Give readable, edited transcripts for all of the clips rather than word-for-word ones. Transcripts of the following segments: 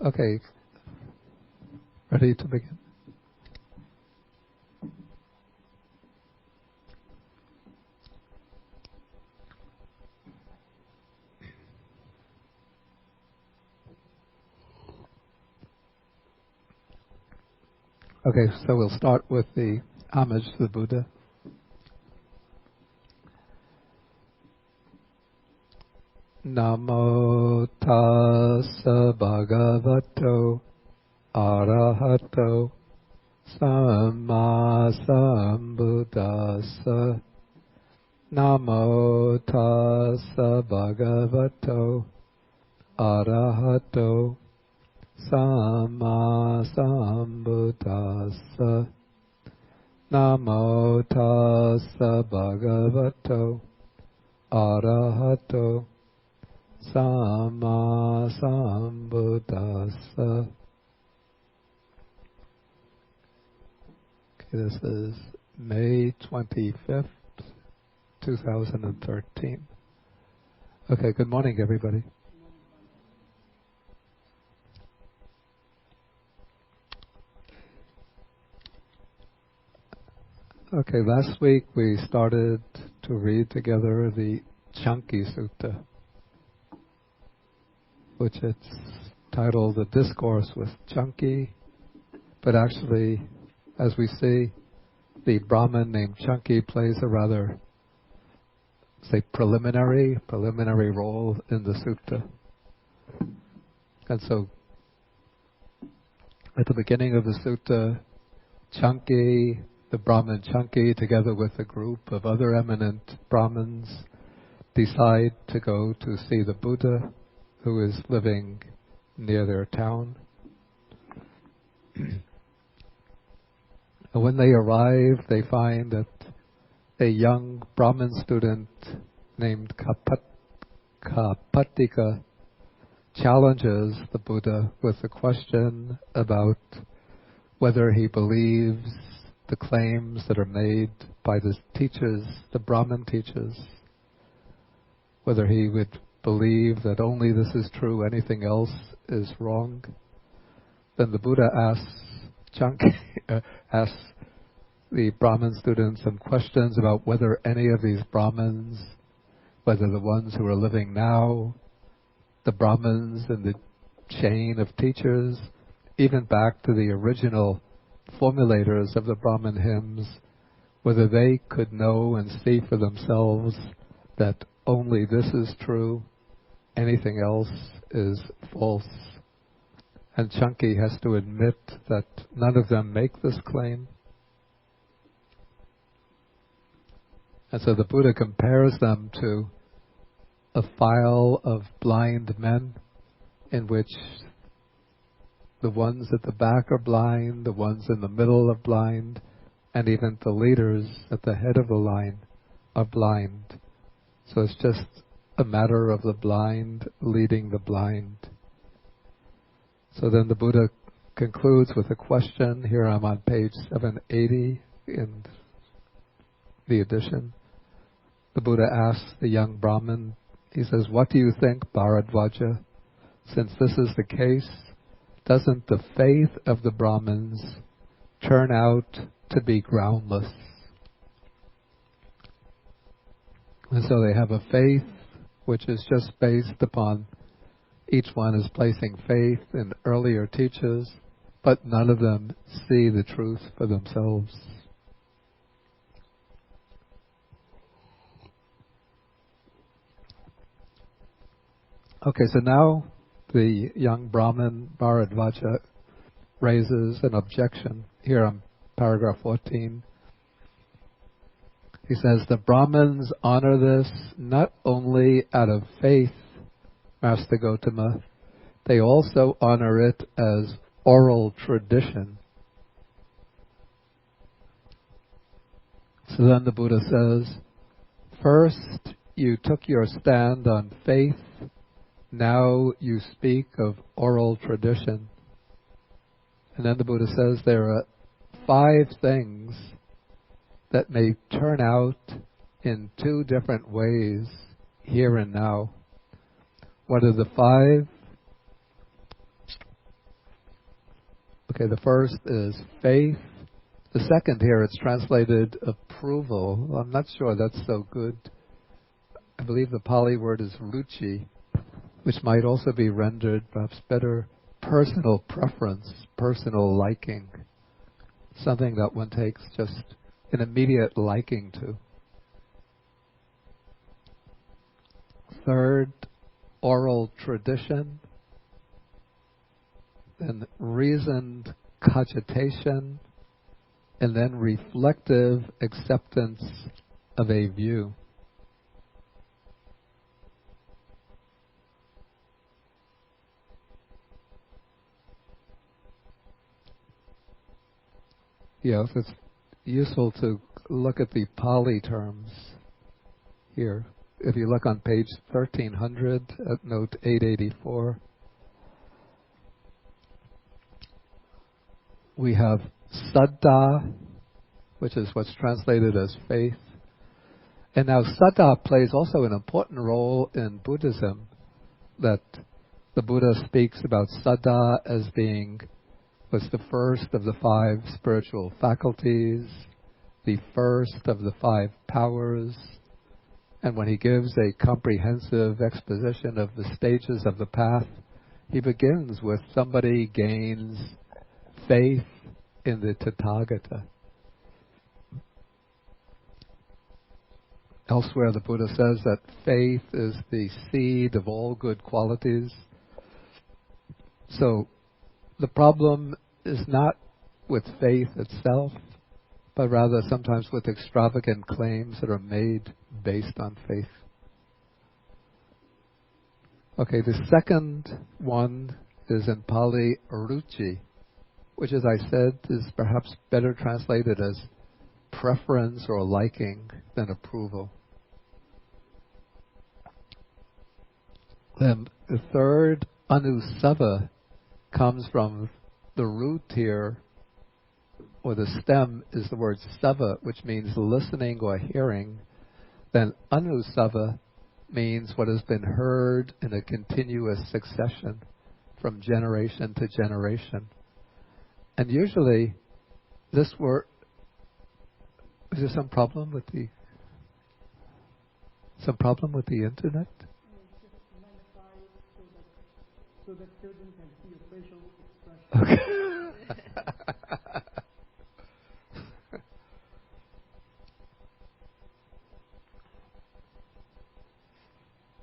Okay, ready to begin? Okay, so we'll start with the homage to the Buddha. Namo tassa bhagavato arahato samma sambuddhassa. Namo tassa bhagavato arahato samma sambuddhassa. Namo tassa bhagavato arahato samma sambuddhassa. Okay, this is May 25th, 2013. Okay, good morning, everybody. Okay, last week we started to read together the Canki Sutta, which it's titled The Discourse with Canki, but actually, as we see, the brahmin named Canki plays a rather, say, preliminary role in the sutta. And so, at the beginning of the sutta, Canki, the Brahmin Canki, together with a group of other eminent Brahmins, decide to go to see the Buddha, who is living near their town. And when they arrive, they find that a young Brahmin student named Kapatika challenges the Buddha with a question about whether he believes the claims that are made by the teachers, the Brahmin teachers, whether he would believe that only this is true, anything else is wrong. Then the Buddha asks the Brahmin students some questions about whether any of these Brahmins, whether the ones who are living now, the Brahmins in the chain of teachers, even back to the original formulators of the Brahmin hymns, whether they could know and see for themselves that only this is true, anything else is false. And Canki has to admit that none of them make this claim. And so the Buddha compares them to a file of blind men in which the ones at the back are blind, the ones in the middle are blind, and even the leaders at the head of the line are blind. So it's just a matter of the blind leading the blind. So then the Buddha concludes with a question. Here I'm on page 780 in the edition. The Buddha asks the young Brahmin, he says, "What do you think, Bharadvaja? Since this is the case, doesn't the faith of the Brahmins turn out to be groundless?" And so they have a faith which is just based upon each one is placing faith in earlier teachers, but none of them see the truth for themselves. Okay, so now the young Brahmin Bharadvaja raises an objection. Here on paragraph 14. He says, the Brahmins honor this not only out of faith, Master Gotama, they also honor it as oral tradition. So then the Buddha says, first you took your stand on faith, now you speak of oral tradition. And then the Buddha says there are 5 things that may turn out in 2 different ways here and now. What are the 5? Okay, the first is faith. The second here, it's translated approval. I'm not sure that's so good. I believe the Pali word is ruchi, which might also be rendered perhaps better personal preference, personal liking. Something that one takes just an immediate liking to. Third, oral tradition. Then reasoned cogitation. And then reflective acceptance of a view. Yes, it's useful to look at the Pali terms here. If you look on page 1300 at note 884, we have saddha, which is what's translated as faith. And now saddha plays also an important role in Buddhism, that the Buddha speaks about saddha as being was the first of the 5 spiritual faculties, the first of the 5 powers, and when he gives a comprehensive exposition of the stages of the path, he begins with somebody gains faith in the Tathagata. Elsewhere the Buddha says that faith is the seed of all good qualities. So the problem is not with faith itself, but rather sometimes with extravagant claims that are made based on faith. Okay, the second one is in Pali, ruchi, which, as I said, is perhaps better translated as preference or liking than approval. Then the third, anusava, comes from the root here, or the stem is the word sava, which means listening or hearing. Then anusava means what has been heard in a continuous succession from generation to generation. And usually this word, is there some problem with the internet? So that children can see your facial expression.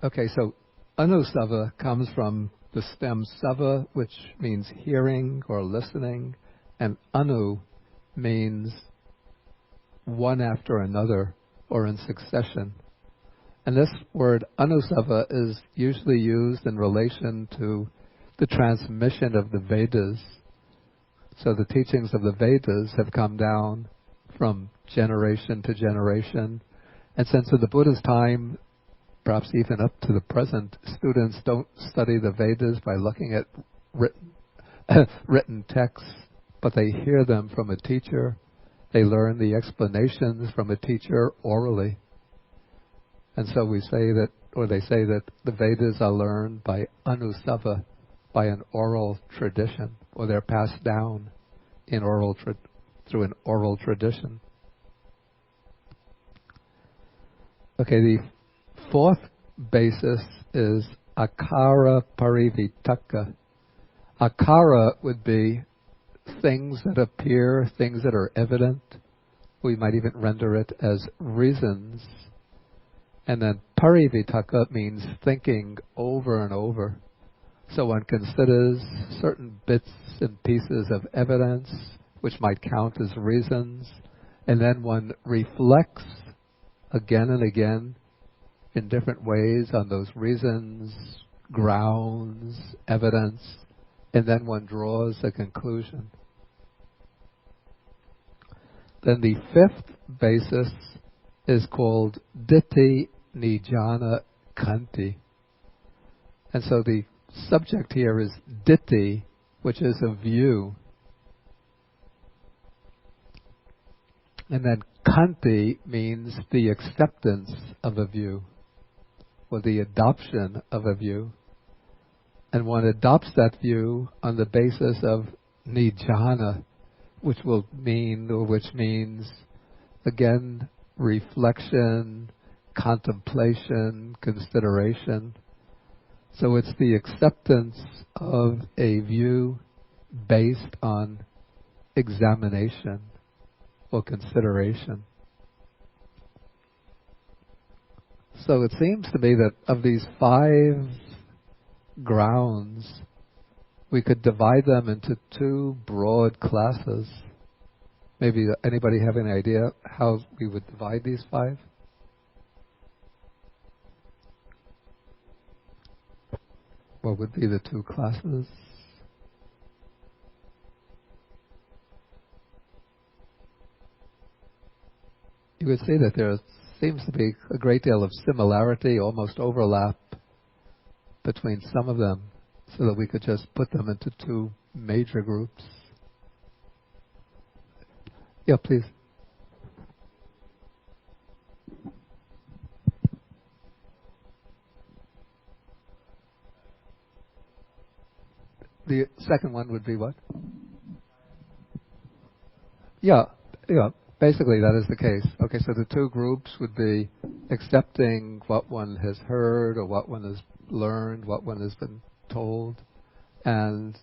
Okay, so anusava comes from the stem sava, which means hearing or listening, and anu means one after another or in succession. And this word anusava is usually used in relation to the transmission of the Vedas. So the teachings of the Vedas have come down from generation to generation. And since in the Buddha's time, perhaps even up to the present, students don't study the Vedas by looking at written texts, but they hear them from a teacher. They learn the explanations from a teacher orally. And so we say that, or they say that the Vedas are learned by anusava, by an oral tradition, or they're passed down in through an oral tradition. Okay, the fourth basis is akara parivitaka. Akara would be things that appear, things that are evident. We might even render it as reasons. And then parivitaka means thinking over and over. So one considers certain bits and pieces of evidence, which might count as reasons, and then one reflects again and again in different ways on those reasons, grounds, evidence, and then one draws a conclusion. Then the fifth basis is called Ditti Nijana Kanti. And so the subject here is Ditti, which is a view. And then Kanti means the acceptance of a view, or the adoption of a view. And one adopts that view on the basis of nijana, which means, again, reflection, contemplation, consideration. So it's the acceptance of a view based on examination or consideration. So it seems to me that of these 5 grounds, we could divide them into 2 broad classes. Maybe anybody have any idea how we would divide these 5? What would be the 2 classes? You would see that there seems to be a great deal of similarity, almost overlap, between some of them, so that we could just put them into 2 major groups. Yeah, please. The second one would be what? Yeah. Basically, that is the case. Okay, so the 2 groups would be accepting what one has heard or what one has learned, what one has been told. And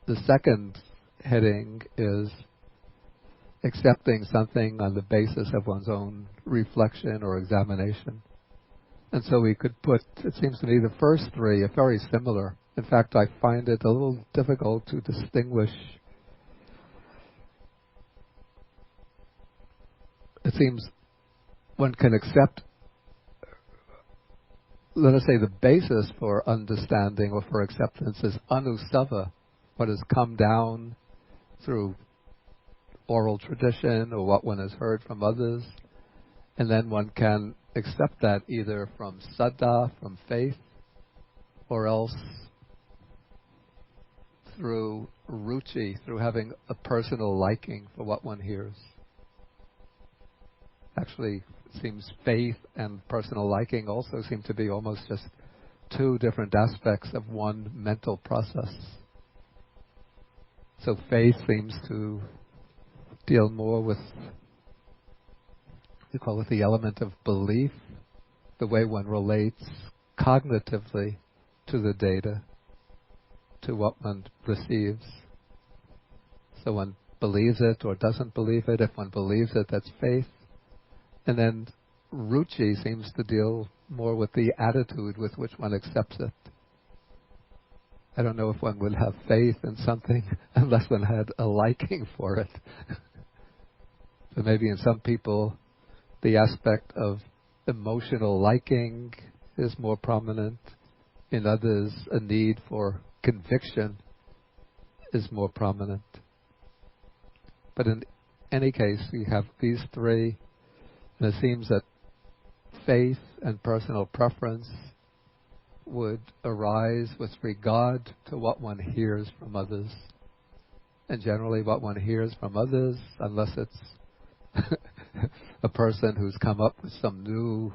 the second heading is accepting something on the basis of one's own reflection or examination. And so we could put, it seems to me, the first 3 are very similar. In fact, I find it a little difficult to distinguish. It seems one can accept, let us say, the basis for understanding or for acceptance is anusava, what has come down through oral tradition or what one has heard from others. And then one can accept that either from saddha, from faith, or else through ruchi, through having a personal liking for what one hears. Actually, it seems faith and personal liking also seem to be almost just 2 different aspects of one mental process. So faith seems to deal more with, we call it the element of belief, the way one relates cognitively to the data, to what one receives. So one believes it or doesn't believe it. If one believes it, that's faith. And then ruchi seems to deal more with the attitude with which one accepts it. I don't know if one would have faith in something unless one had a liking for it. So maybe in some people, the aspect of emotional liking is more prominent. In others, a need for conviction is more prominent. But in any case, we have these 3, and it seems that faith and personal preference would arise with regard to what one hears from others. And generally what one hears from others, unless it's a person who's come up with some new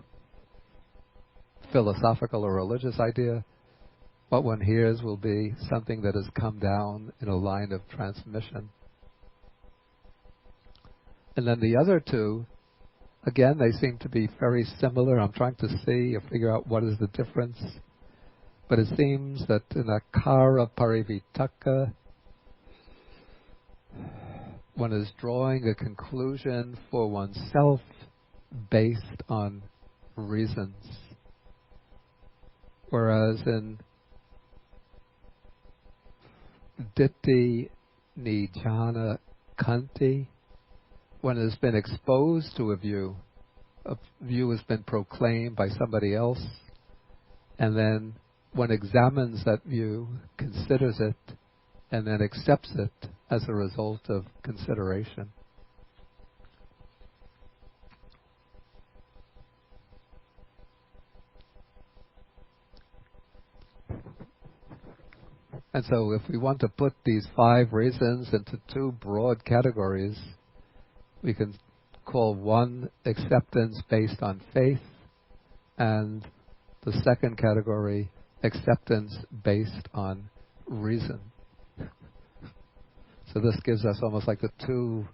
philosophical or religious idea, what one hears will be something that has come down in a line of transmission. And then the other 2, again, they seem to be very similar. I'm trying to see or figure out what is the difference. But it seems that in akara parivitaka, one is drawing a conclusion for oneself based on reasons. Whereas in ditti nijana kanti, one has been exposed to a view has been proclaimed by somebody else, and then one examines that view, considers it, and then accepts it as a result of consideration. And so if we want to put these 5 reasons into 2 broad categories, we can call one acceptance based on faith, and the second category acceptance based on reason. So this gives us almost like the two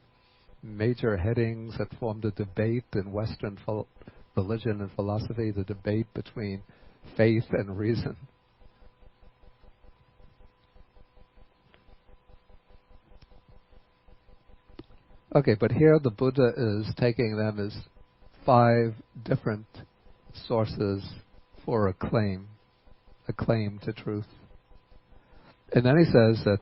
major headings that formed a debate in Western religion and philosophy, the debate between faith and reason. Okay, but here the Buddha is taking them as 5 different sources for a claim to truth. And then he says that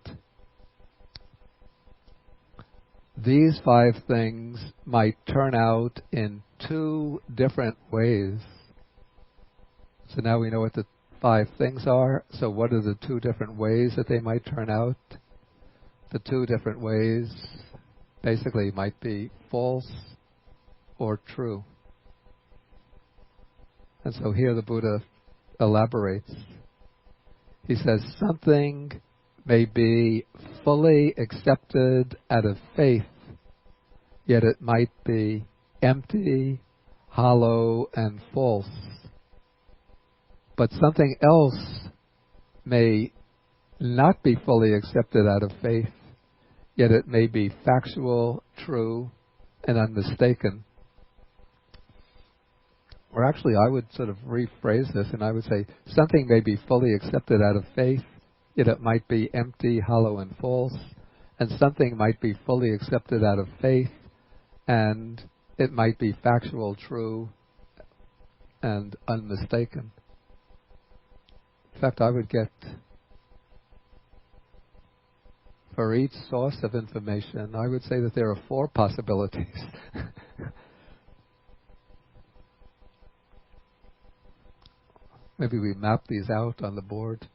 these 5 things might turn out in 2 different ways. So now we know what the 5 things are. So what are the 2 different ways that they might turn out? The 2 different ways basically might be false or true. And so here the Buddha elaborates. He says something may be fully accepted out of faith, yet it might be empty, hollow, and false. But something else may not be fully accepted out of faith, yet it may be factual, true, and unmistaken. Or actually, I would sort of rephrase this, and I would say something may be fully accepted out of faith, yet it might be empty, hollow, and false. And something might be fully accepted out of faith, and it might be factual, true, and unmistaken. In fact, I would get, for each source of information, I would say that there are 4 possibilities. Maybe we map these out on the board.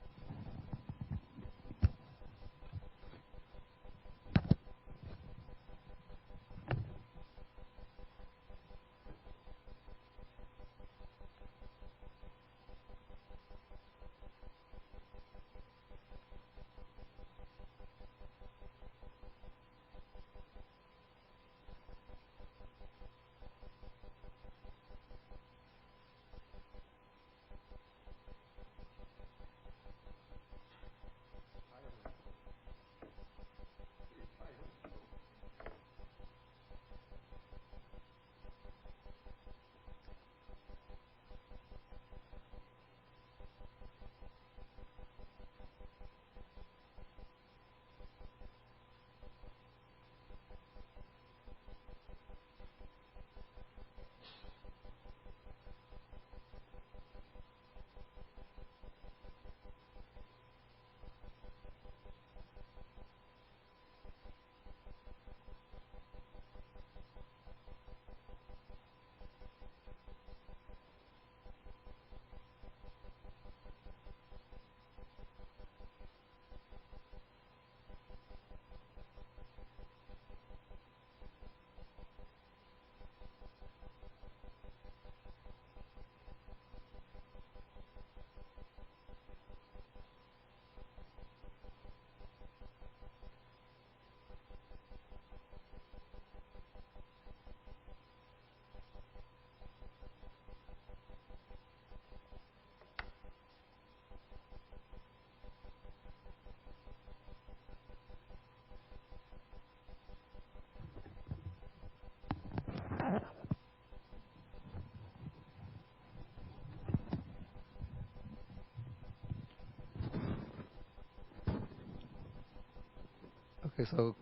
Okay, so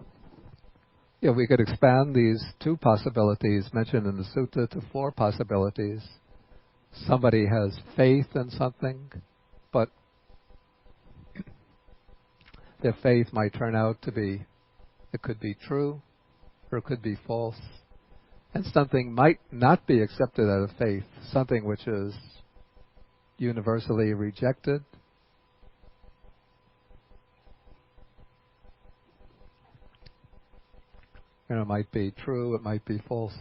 we could expand these 2 possibilities mentioned in the sutta to 4 possibilities. Somebody has faith in something, but their faith might turn out to be, it could be true, or it could be false. And something might not be accepted out of faith, something which is universally rejected. It might be true, it might be false.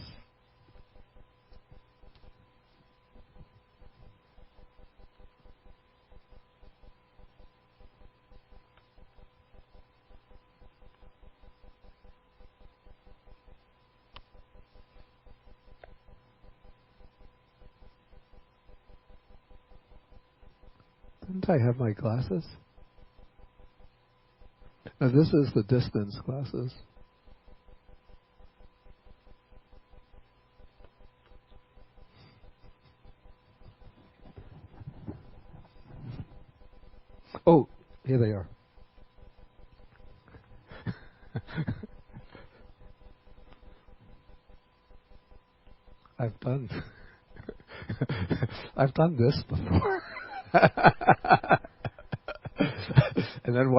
Didn't I have my glasses? Now this is the distance classes. Oh, here they are. I've done this before. And then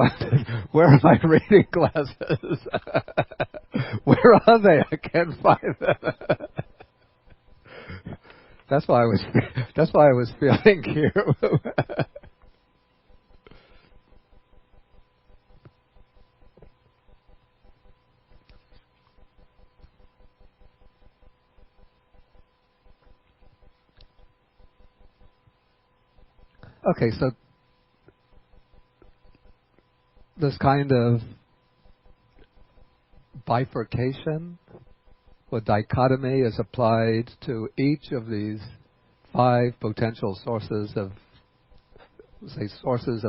where are my reading glasses? Where are they? I can't find them. That's why I was feeling here. Okay, so this kind of bifurcation or dichotomy is applied to each of these 5 potential sources of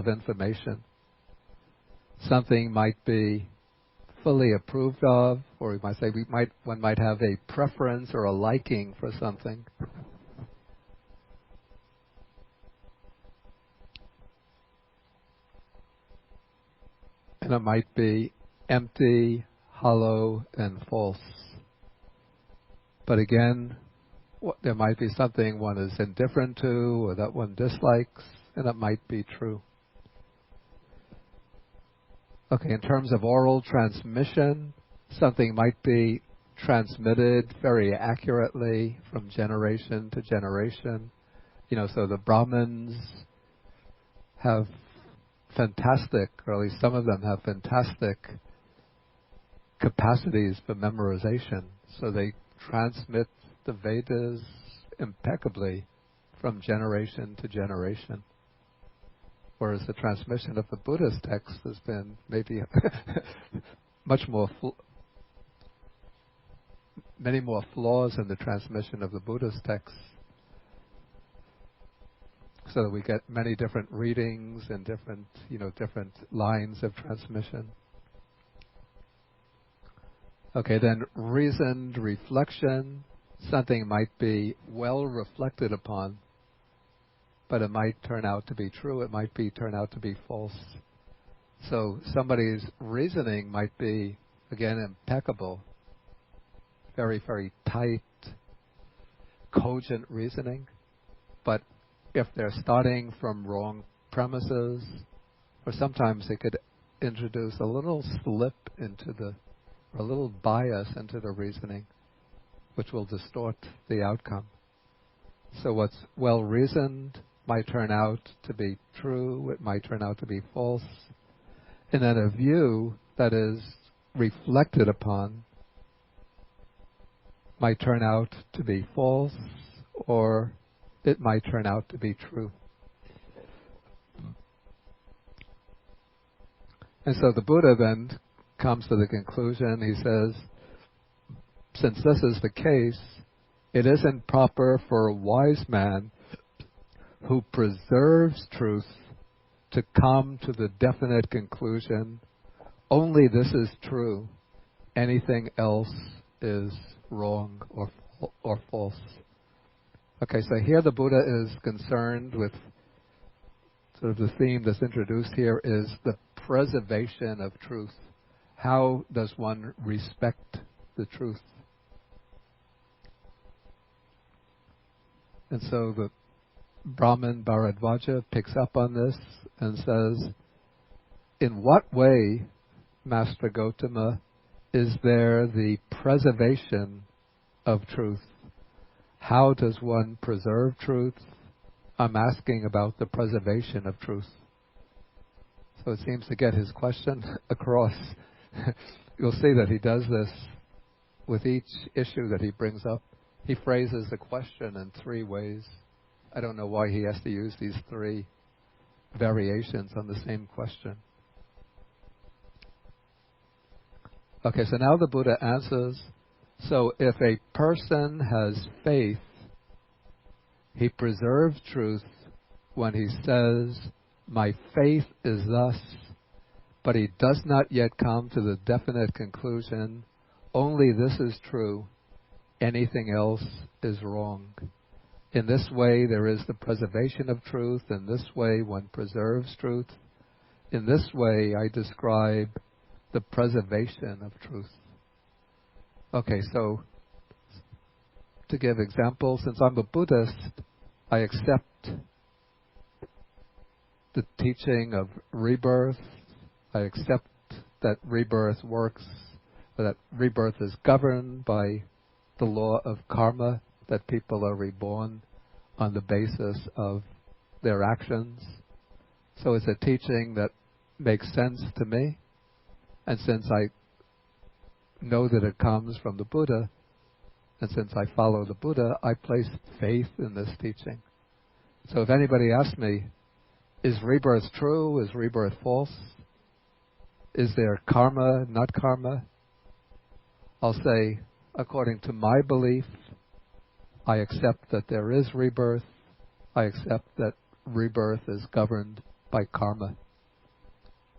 information. Something might be fully approved of, or we might say one might have a preference or a liking for something. And it might be empty, hollow, and false. But again, there might be something one is indifferent to or that one dislikes, and it might be true. Okay, in terms of oral transmission, something might be transmitted very accurately from generation to generation. So the Brahmins have fantastic, or at least some of them have fantastic capacities for memorization. So they transmit the Vedas impeccably from generation to generation. Whereas the transmission of the Buddhist text has been maybe many more flaws in the transmission of the Buddhist text. So that we get many different readings and different lines of transmission. Okay, then reasoned reflection. Something might be well reflected upon, but it might turn out to be true. It might turn out to be false. So somebody's reasoning might be, again, impeccable, very, very tight, cogent reasoning, but if they're starting from wrong premises, or sometimes they could introduce a little slip or a little bias into the reasoning, which will distort the outcome. So what's well reasoned might turn out to be true, it might turn out to be false, and then a view that is reflected upon might turn out to be false, or it might turn out to be true. And so the Buddha then comes to the conclusion, he says, since this is the case, it isn't proper for a wise man who preserves truth to come to the definite conclusion, only this is true, anything else is wrong or false. Okay, so here the Buddha is concerned with sort of the theme that's introduced here is the preservation of truth. How does one respect the truth? And so the Brahmin Bharadvaja picks up on this and says, in what way, Master Gotama, is there the preservation of truth? How does one preserve truth? I'm asking about the preservation of truth. So it seems to get his question across. You'll see that he does this with each issue that he brings up. He phrases the question in 3 ways. I don't know why he has to use these 3 variations on the same question. Okay, so now the Buddha answers, so if a person has faith, he preserves truth when he says, my faith is thus, but he does not yet come to the definite conclusion, only this is true, anything else is wrong. In this way there is the preservation of truth, in this way one preserves truth, in this way I describe the preservation of truth. Okay, so to give examples, since I'm a Buddhist, I accept the teaching of rebirth. I accept that rebirth works, that rebirth is governed by the law of karma, that people are reborn on the basis of their actions. So it's a teaching that makes sense to me, and since I know that it comes from the Buddha, and since I follow the Buddha, I place faith in this teaching. So if anybody asks me, is rebirth true? Is rebirth false? Is there karma, not karma? I'll say, according to my belief, I accept that there is rebirth. I accept that rebirth is governed by karma.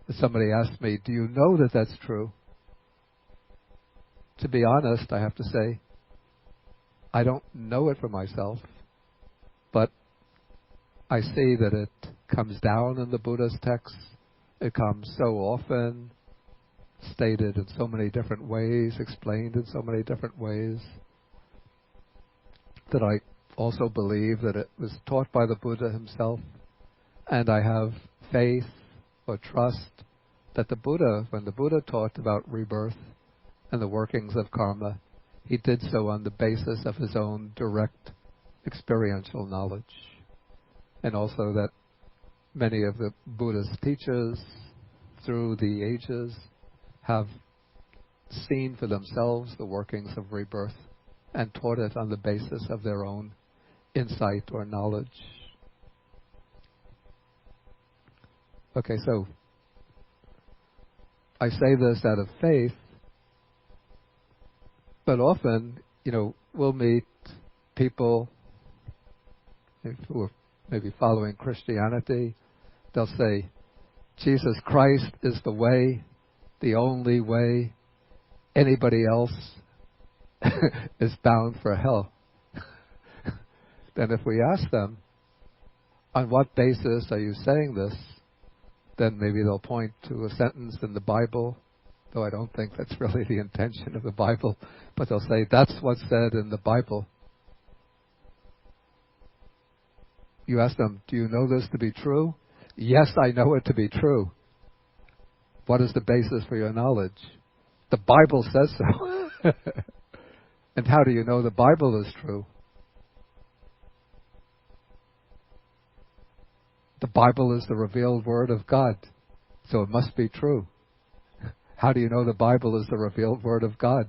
If somebody asks me, do you know that that's true? To be honest, I have to say, I don't know it for myself, but I see that it comes down in the Buddha's texts. It comes so often, stated in so many different ways, explained in so many different ways, that I also believe that it was taught by the Buddha himself, and I have faith or trust that the Buddha, when the Buddha taught about rebirth and the workings of karma, he did so on the basis of his own direct experiential knowledge. And also that many of the Buddha's teachers through the ages have seen for themselves the workings of rebirth and taught it on the basis of their own insight or knowledge. Okay, so I say this out of faith, but often, we'll meet people who are maybe following Christianity. They'll say, Jesus Christ is the way, the only way. Anybody else is bound for hell. Then if we ask them, on what basis are you saying this? Then maybe they'll point to a sentence in the Bible, though I don't think that's really the intention of the Bible, but they'll say, that's what's said in the Bible. You ask them, do you know this to be true? Yes, I know it to be true. What is the basis for your knowledge? The Bible says so. And how do you know the Bible is true? The Bible is the revealed word of God, so it must be true. How do you know the Bible is the revealed word of God?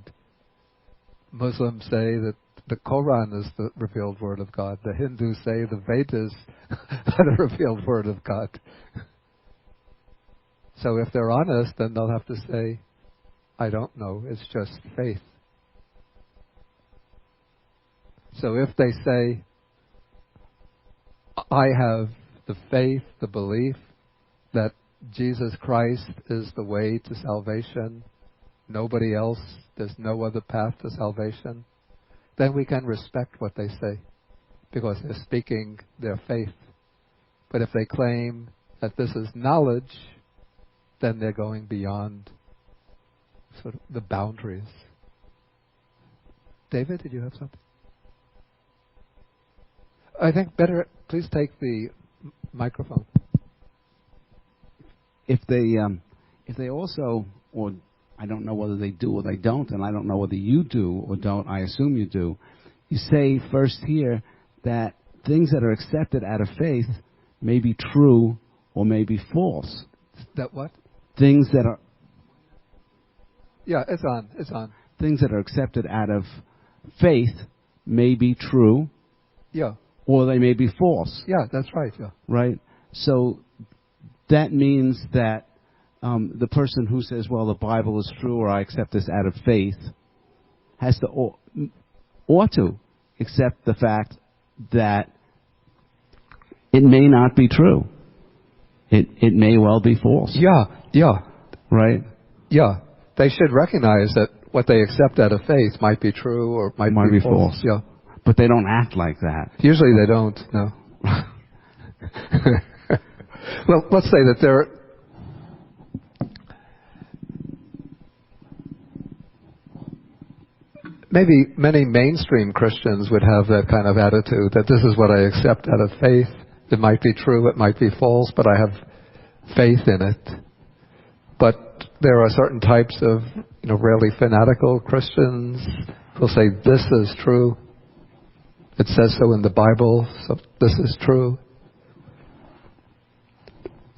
Muslims say that the Quran is the revealed word of God. The Hindus say the Vedas are the revealed word of God. So if they're honest, then they'll have to say, I don't know, it's just faith. So if they say, I have the faith, the belief that Jesus Christ is the way to salvation, nobody else, there's no other path to salvation, then we can respect what they say, because they're speaking their faith. But if they claim that this is knowledge, then they're going beyond sort of the boundaries. David, did you have something? I think better, please take the microphone. If they also, or I don't know whether they do or they don't, and I don't know whether you do or don't, I assume you do, you say first here that things that are accepted out of faith may be true or may be false. That what? Things that are... Yeah, it's on. Things that are accepted out of faith may be true. Yeah. Or they may be false. Yeah, that's right, yeah. Right? So that means that the person who says, well, the Bible is true or I accept this out of faith has to, ought to accept the fact that it may not be true. It may well be false. Yeah. right? Yeah. They should recognize that what they accept out of faith might be true or might be false. Yeah. But they don't act like that. Usually they don't, no. Well, let's say that there... Maybe many mainstream Christians would have that kind of attitude, that this is what I accept out of faith. It might be true, it might be false, but I have faith in it. But there are certain types of, really fanatical Christians who'll say, this is true. It says so in the Bible, so this is true.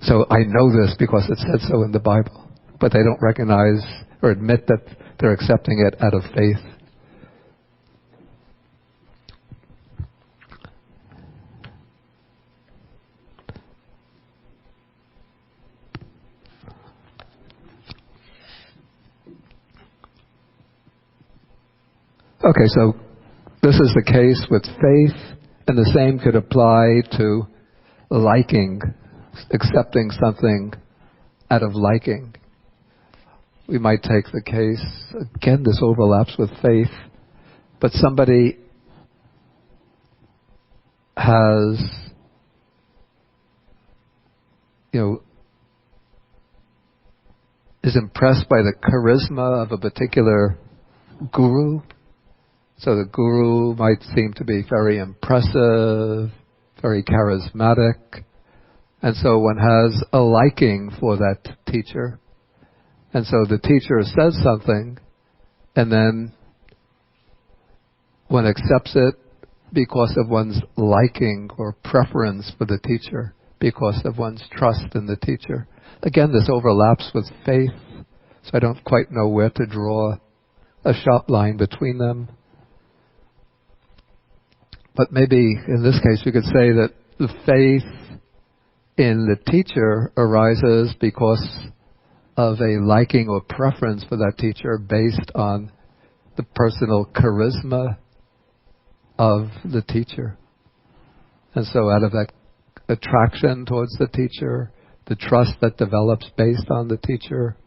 So I know this because it says so in the Bible. But they don't recognize or admit that they're accepting it out of faith. Okay, so this is the case with faith, and the same could apply to liking, accepting something out of liking. We might take the case, again, this overlaps with faith, but somebody has, is impressed by the charisma of a particular guru. So the guru might seem to be very impressive, very charismatic, and so one has a liking for that teacher. And so the teacher says something, and then one accepts it because of one's liking or preference for the teacher, because of one's trust in the teacher. Again, this overlaps with faith, so I don't quite know where to draw a sharp line between them. But maybe in this case we could say that the faith in the teacher arises because of a liking or preference for that teacher based on the personal charisma of the teacher. And so out of that attraction towards the teacher, the trust that develops based on the teacher,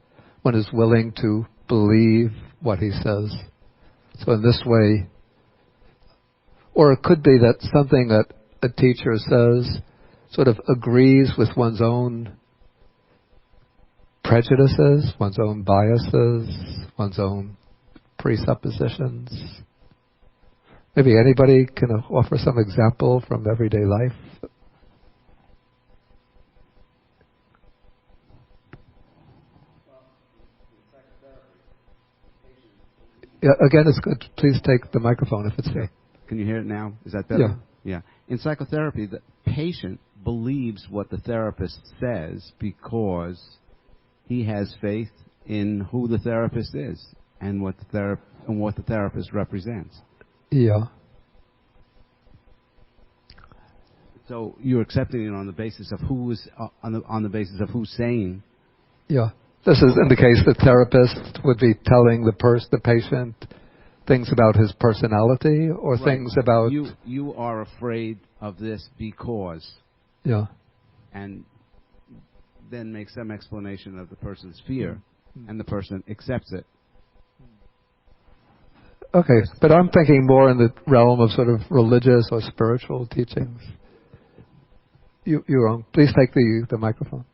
one is willing to believe what he says. So in this way, or it could be that something that a teacher says sort of agrees with one's own prejudices, one's own biases, one's own presuppositions. Maybe anybody can offer some example from everyday life. Yeah, again, it's good. Please take the microphone if it's there. Can you hear it now? Is that better? Yeah. In psychotherapy, the patient believes what the therapist says because he has faith in who the therapist is and what the therapist represents. Yeah. So you're accepting it on the basis of on the basis of who's saying. Yeah. This is in the case the therapist would be telling the patient things about his personality or right. Things about... You are afraid of this because... Yeah. And then make some explanation of the person's fear, and the person accepts it. Okay, but I'm thinking more in the realm of sort of religious or spiritual teachings. You're wrong. Please take the microphone.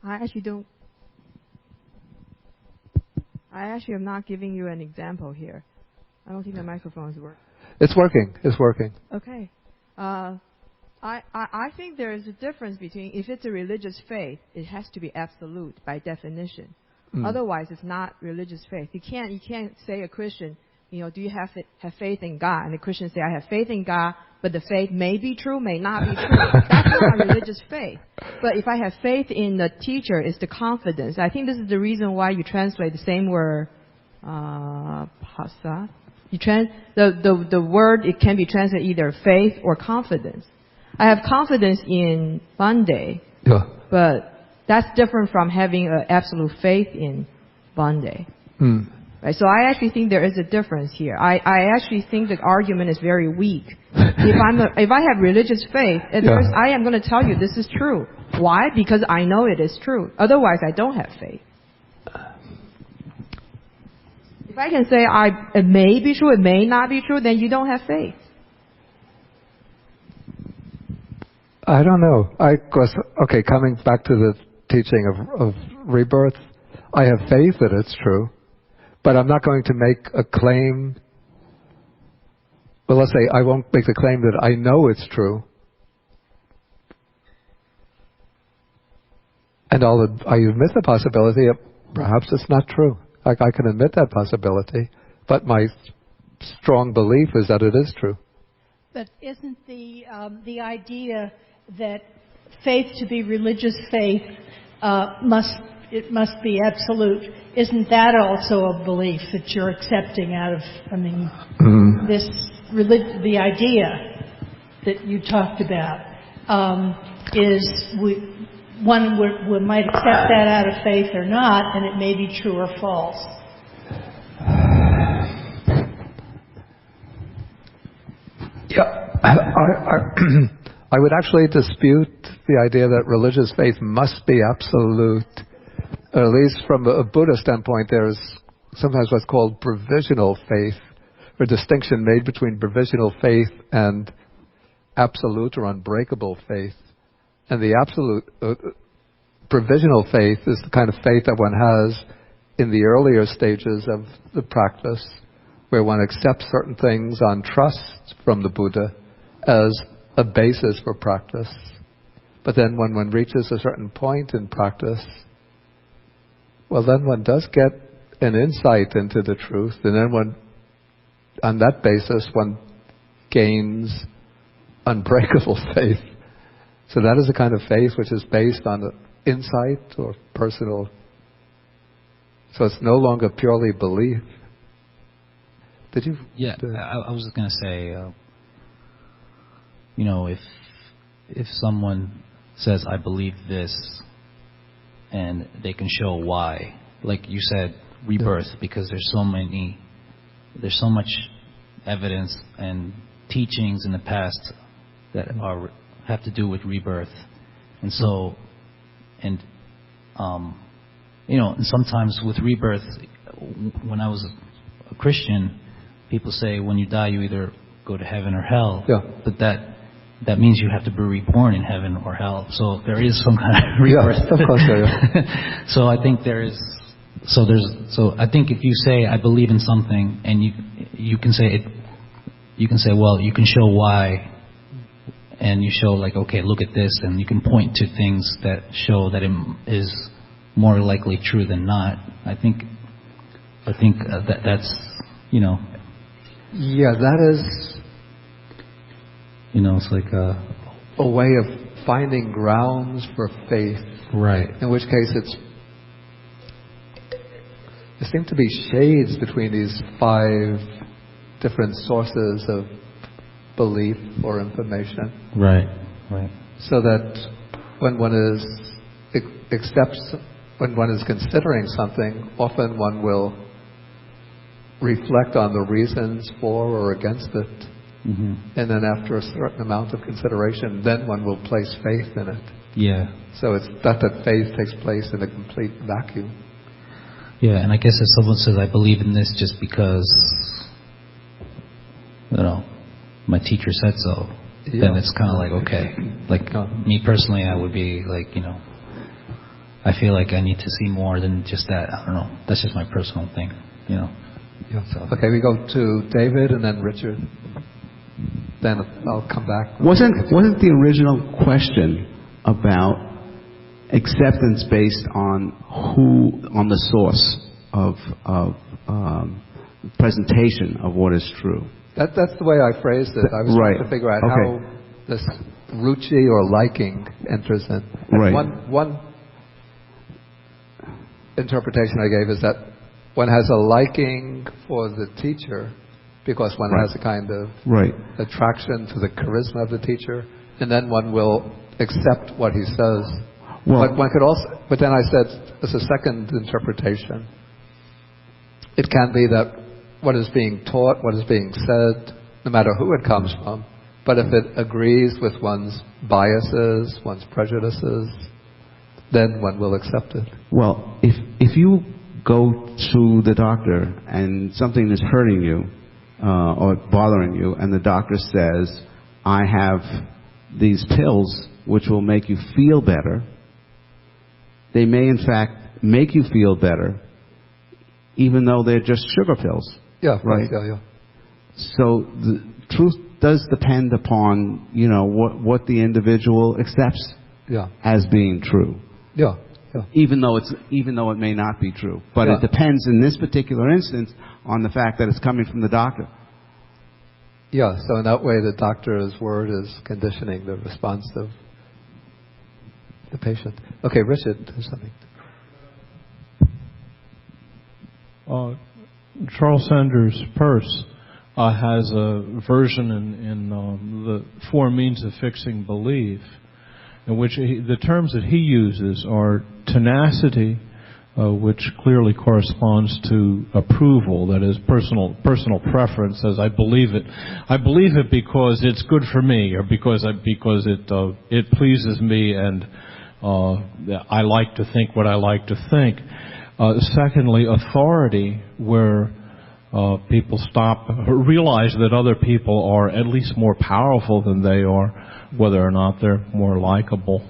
I actually am not giving you an example here. I don't think the microphone is working. It's working. It's working. Okay. I think there is a difference between, if it's a religious faith, it has to be absolute by definition. Otherwise, it's not religious faith. You can't say a Christian, do you have faith in God? And the Christian say, I have faith in God, but the faith may be true, may not be true. That's not religious faith. But if I have faith in the teacher, it's the confidence. I think this is the reason why you translate the same word, phasa. The word, it can be translated either faith or confidence. I have confidence in Bande, but that's different from having an absolute faith in Bande. Right? So I actually think there is a difference here. I actually think the argument is very weak. If I have religious faith, at first I am going to tell you this is true. Why? Because I know it is true. Otherwise, I don't have faith. If I can say it may be true, it may not be true, then you don't have faith. I don't know. Coming back to the teaching of rebirth, I have faith that it's true, but I'm not going to make a claim. Well, let's say I won't make the claim that I know it's true. And I admit the possibility of perhaps it's not true. I can admit that possibility, but my strong belief is that it is true. But isn't the idea that faith, to be religious faith, must be absolute? Isn't that also a belief that you're accepting out of? I mean, the idea that you talked about one might accept that out of faith or not, and it may be true or false. Yeah, I would actually dispute the idea that religious faith must be absolute. At least from a Buddhist standpoint, there's sometimes what's called provisional faith, or distinction made between provisional faith and absolute or unbreakable faith. And the absolute provisional faith is the kind of faith that one has in the earlier stages of the practice, where one accepts certain things on trust from the Buddha as a basis for practice. But then when one reaches a certain point in practice, well, then one does get an insight into the truth, and then on that basis, one gains unbreakable faith. So that is a kind of faith which is based on insight or personal. So it's no longer purely belief. Did you? Yeah, I was just going to say, if someone says, I believe this, and they can show why, like you said, rebirth, because there's so much evidence and teachings in the past that have to do with rebirth. And so, and sometimes with rebirth, when I was a Christian, people say when you die you either go to heaven or hell. Yeah. But that means you have to be reborn in heaven or hell. So there is some kind of rebirth. Yeah, of course there is. So I think there is. So I think if you say I believe in something, and you can say it, you can say, well, you can show why, and you show like, okay, look at this, and you can point to things that show that it is more likely true than not. I think that's Yeah, that is. It's like a way of finding grounds for faith. Right. In which case there seem to be shades between these 5 different sources of belief or information. Right. So that when one is considering something, often one will reflect on the reasons for or against it. Mm-hmm. And then after a certain amount of consideration, then one will place faith in it. Yeah. So it's not that faith takes place in a complete vacuum. Yeah, and I guess if someone says, I believe in this just because, my teacher said so, then it's kind of like, okay. Like, me personally, I would be like, I feel like I need to see more than just that. I don't know. That's just my personal thing, Yeah. So. Okay, we go to David and then Richard. Then I'll come back. Wasn't the original question about acceptance based on the source of presentation of what is true? That's the way I phrased it. I was trying to figure out how this ruchi or liking enters in. Right. One interpretation I gave is that one has a liking for the teacher because one has a kind of attraction to the charisma of the teacher, and then one will accept what he says. But one could also, but then I said, as a second interpretation, it can be that what is being taught, what is being said, no matter who it comes from, but if it agrees with one's biases, one's prejudices, then one will accept it. Well, if you go to the doctor and something is hurting you or bothering you, and the doctor says, I have these pills which will make you feel better, they may in fact make you feel better, even though they're just sugar pills. Yeah, right. Yeah. So the truth does depend upon, you know, what the individual accepts as being true. Yeah. Even though it may not be true, but Yeah. it depends in this particular instance on the fact that it's coming from the doctor. Yeah, so in that way the doctor's word is conditioning the response of the patient. Okay, Richard, there's something. Charles Sanders Peirce has a version in the Four Means of Fixing Belief, in which the terms that he uses are tenacity, which clearly corresponds to approval, that is personal preference. Says I believe it because it's good for me, or because it pleases me, and I like to think what I like to think. Secondly, authority, where people realize that other people are at least more powerful than they are, whether or not they're more likable,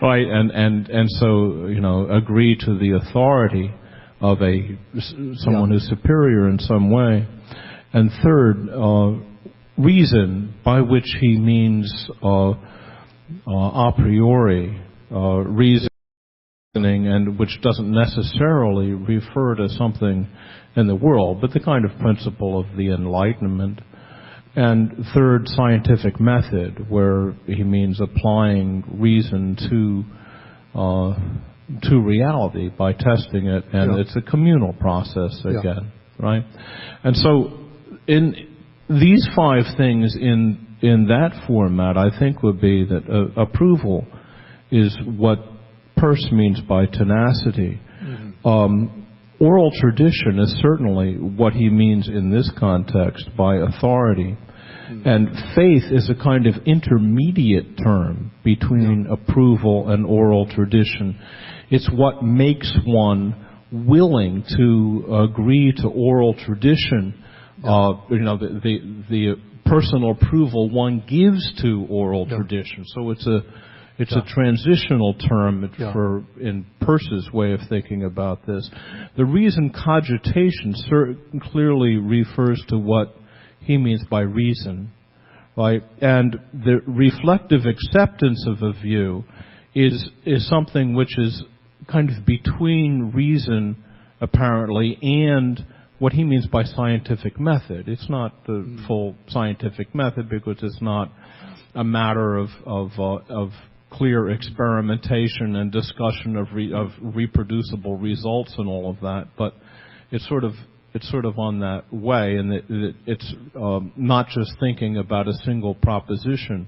right? And so, you know, agree to the authority of someone who's superior in some way. And third, reason, by which he means a priori reasoning, and which doesn't necessarily refer to something in the world, but the kind of principle of the Enlightenment. And third, scientific method, where he means applying reason to reality by testing it, and it's a communal process again, right? And so, in these five things in that format, I think would be that approval is what Peirce means by tenacity. Mm-hmm. Oral tradition is certainly what he means in this context by authority. Mm-hmm. And faith is a kind of intermediate term between approval and oral tradition. It's what makes one willing to agree to oral tradition. You know, the personal approval one gives to oral tradition. So it's a transitional term in Peirce's way of thinking about this. The reason cogitation clearly refers to what he means by reason, right? And the reflective acceptance of a view is something which is kind of between reason, apparently, and what he means by scientific method. It's not the full scientific method, because it's not a matter of clear experimentation and discussion of reproducible results and all of that, but it's sort of on that way, and it's not just thinking about a single proposition,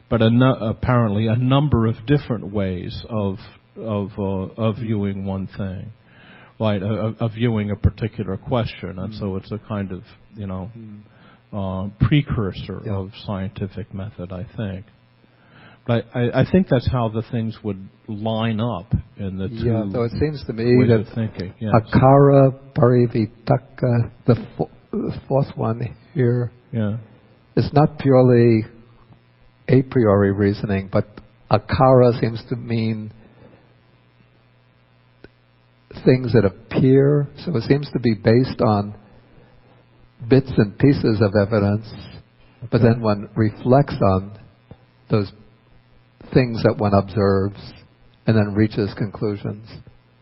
but apparently a number of different ways of viewing one thing, right? Of viewing a particular question, and so it's a kind of precursor of scientific method, I think. But I think that's how the things would line up in the two. Yeah, though it seems to me ways that of thinking. Yes. akara parivitaka, the fourth one here, is not purely a priori reasoning, but akara seems to mean things that appear. So it seems to be based on bits and pieces of evidence, but then one reflects on those things that one observes and then reaches conclusions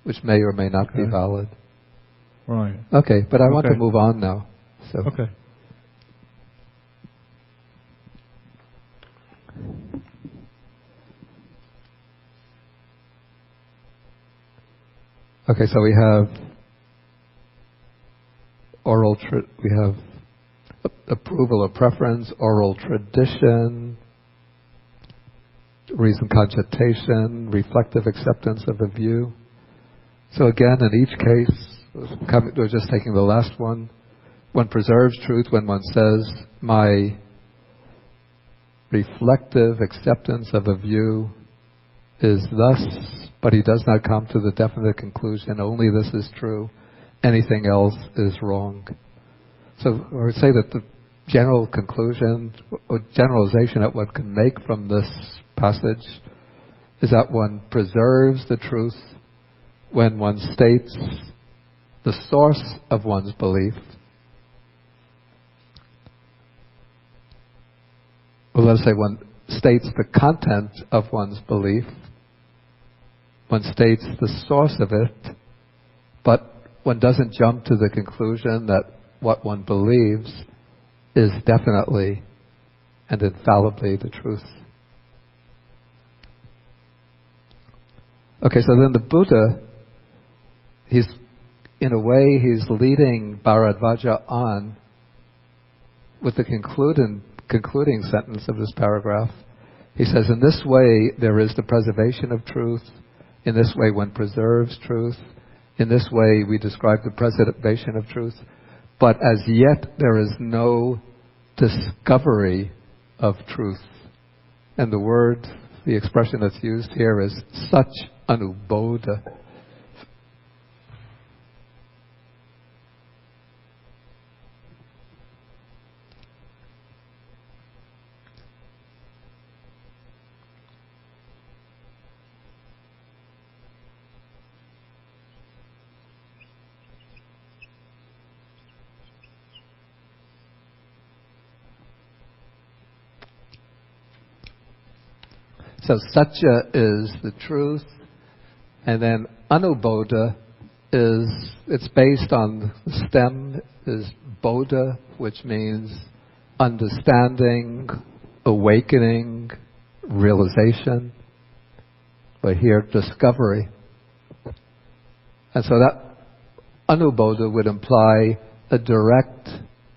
which may or may not be valid. Right. Okay, but I want to move on now. So. Okay. Okay, so we have we have approval or preference, oral tradition, reason cogitation, reflective acceptance of a view. So again, in each case, we're just taking the last one. One preserves truth when one says, my reflective acceptance of a view is thus, but he does not come to the definite conclusion, only this is true, anything else is wrong. So I would say that the general conclusion or generalization that one can make from this passage is that one preserves the truth when one states the source of one's belief. Well, let's say one states the content of one's belief, one states the source of it, but one doesn't jump to the conclusion that what one believes is definitely and infallibly the truth. Okay, so then the Buddha, in a way, he's leading Bharadvaja on with the concluding sentence of this paragraph. He says, in this way there is the preservation of truth. In this way one preserves truth. In this way we describe the preservation of truth. But as yet there is no discovery of truth. And the expression that's used here is such anubodha. So satya is the truth, and then anubodha it's based on the stem is bodha, which means understanding, awakening, realization, but here discovery. And so that anubodha would imply a direct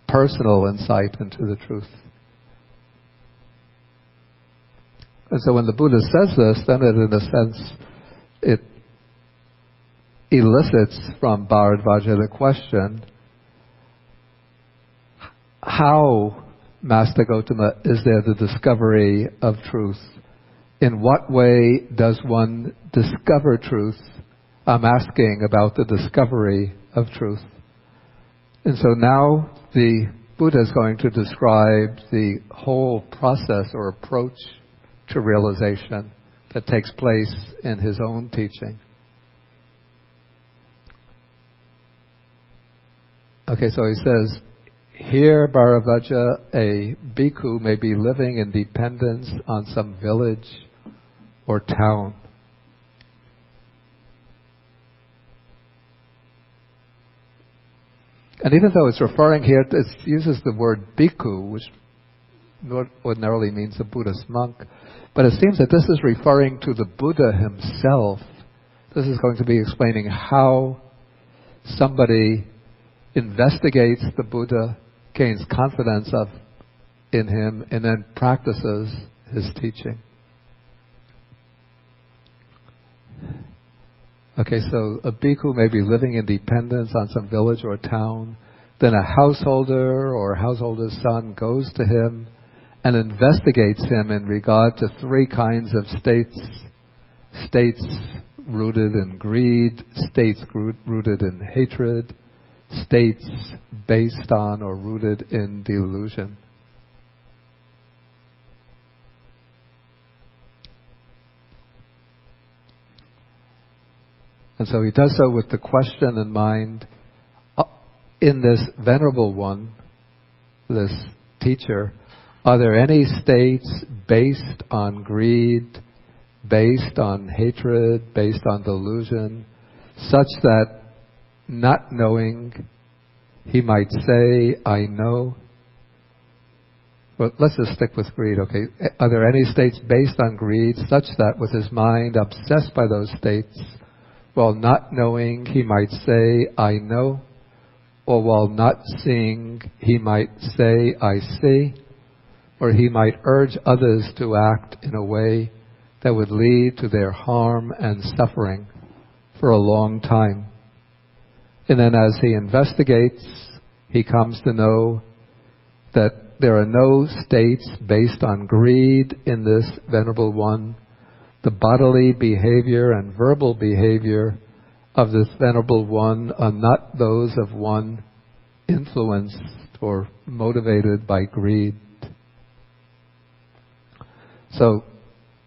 personal insight into the truth. And so when the Buddha says this, then it, in a sense, it elicits from Bharadvaja the question, how, Master Gautama, is there the discovery of truth? In what way does one discover truth? I'm asking about the discovery of truth. And so now the Buddha is going to describe the whole process or approach to realization that takes place in his own teaching. Okay, so he says, here, Bharadvaja, a bhikkhu may be living in dependence on some village or town. And even though it's referring here, it uses the word bhikkhu, which ordinarily means a Buddhist monk, but it seems that this is referring to the Buddha himself. This is going to be explaining how somebody investigates the Buddha, gains confidence in him, and then practices his teaching. Okay, so a bhikkhu may be living in dependence on some village or town. Then a householder or householder's son goes to him and investigates him in regard to three kinds of states. States rooted in greed, states rooted in hatred, states based on or rooted in delusion. And so he does so with the question in mind, in this venerable one, this teacher, are there any states based on greed, based on hatred, based on delusion, such that not knowing, he might say, I know? Well, let's just stick with greed, okay? Are there any states based on greed, such that with his mind obsessed by those states, while not knowing, he might say, I know? Or while not seeing, he might say, I see? Or he might urge others to act in a way that would lead to their harm and suffering for a long time. And then as he investigates, he comes to know that there are no states based on greed in this Venerable One. The bodily behavior and verbal behavior of this Venerable One are not those of one influenced or motivated by greed. So,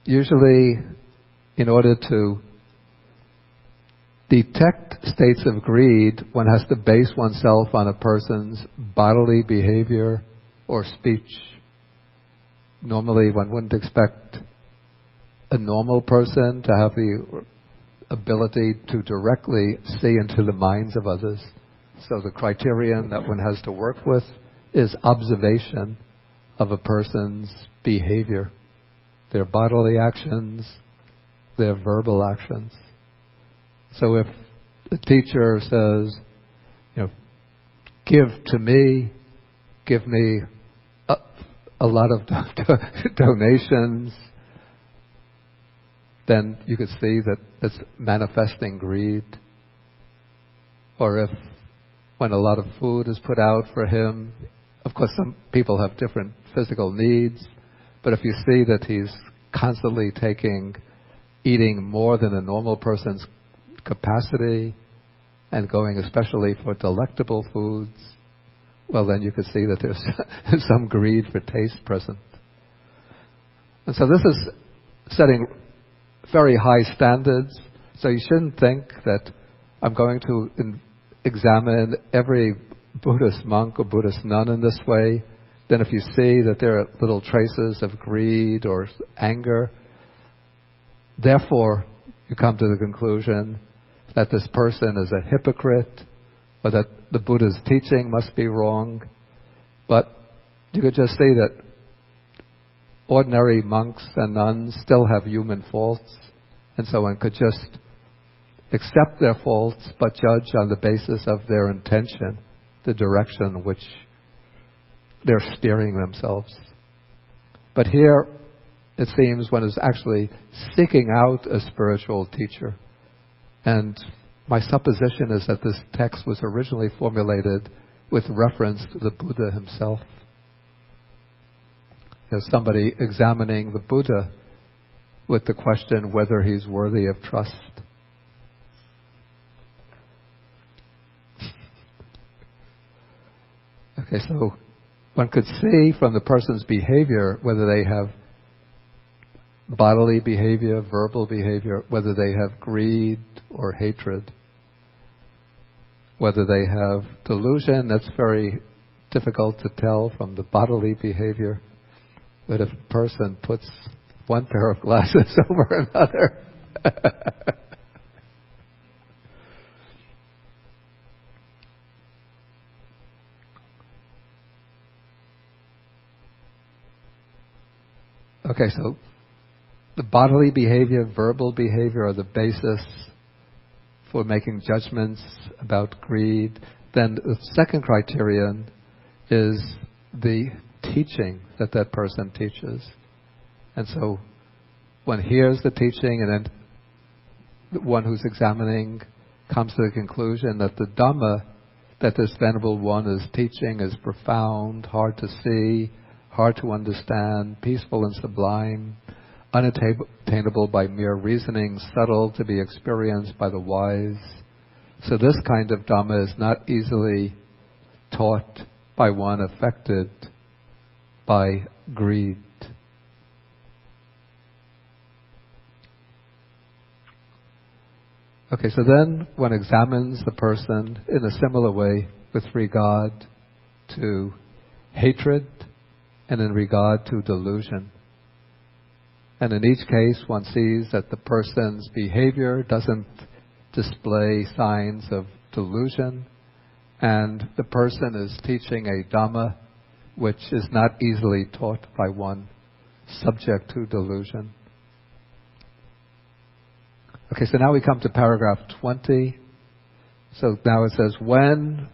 usually, in order to detect states of greed, one has to base oneself on a person's bodily behavior or speech. Normally, one wouldn't expect a normal person to have the ability to directly see into the minds of others. So the criterion that one has to work with is observation of a person's behavior, their bodily actions, their verbal actions. So if the teacher says, give to me, give me a lot of donations, then you could see that it's manifesting greed. Or if when a lot of food is put out for him, of course some people have different physical needs, but if you see that he's constantly eating more than a normal person's capacity and going especially for delectable foods, well then you could see that there's some greed for taste present. And so this is setting very high standards, so you shouldn't think that I'm going to examine every Buddhist monk or Buddhist nun in this way. Then if you see that there are little traces of greed or anger, therefore you come to the conclusion that this person is a hypocrite or that the Buddha's teaching must be wrong. But you could just see that ordinary monks and nuns still have human faults, and so one could just accept their faults but judge on the basis of their intention, the direction in which they're steering themselves. But here it seems one is actually seeking out a spiritual teacher. And my supposition is that this text was originally formulated with reference to the Buddha himself. There's somebody examining the Buddha with the question whether he's worthy of trust. Okay, so one could see from the person's behavior whether they have bodily behavior, verbal behavior, whether they have greed or hatred, whether they have delusion. That's very difficult to tell from the bodily behavior. But if a person puts one pair of glasses over another, okay, so the bodily behavior, verbal behavior are the basis for making judgments about greed. Then the second criterion is the teaching that person teaches. And so one hears the teaching, and then the one who's examining comes to the conclusion that the Dhamma that this Venerable One is teaching is profound, hard to see, hard to understand, peaceful and sublime, unattainable by mere reasoning, subtle to be experienced by the wise. So this kind of Dhamma is not easily taught by one affected by greed. Okay, so then one examines the person in a similar way with regard to hatred and in regard to delusion. And in each case, one sees that the person's behavior doesn't display signs of delusion, and the person is teaching a Dhamma which is not easily taught by one subject to delusion. Okay, so now we come to paragraph 20. So now it says, when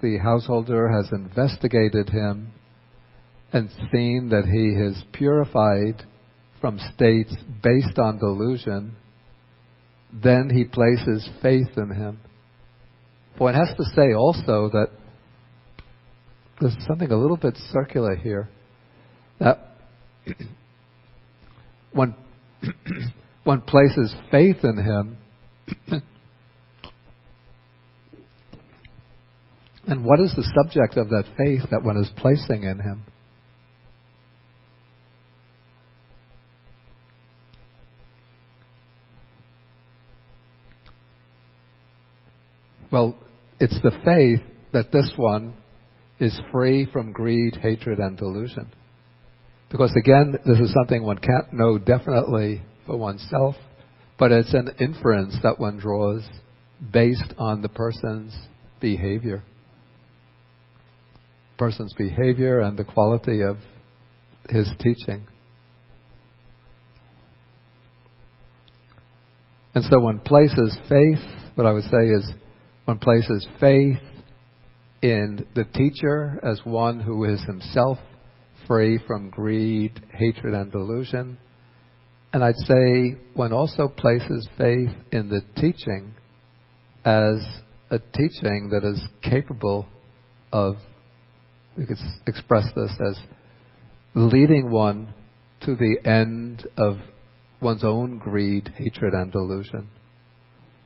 the householder has investigated him and seen that he is purified from states based on delusion, then he places faith in him. But one has to say also that there's something a little bit circular here. That one places faith in him, and what is the subject of that faith that one is placing in him? Well, it's the faith that this one is free from greed, hatred, and delusion. Because again, this is something one can't know definitely for oneself, but it's an inference that one draws based on the person's behavior. Person's behavior and the quality of his teaching. And so one places faith, what I would say is, one places faith in the teacher as one who is himself free from greed, hatred, and delusion. And I'd say one also places faith in the teaching as a teaching that is capable of, we could express this as leading one to the end of one's own greed, hatred, and delusion.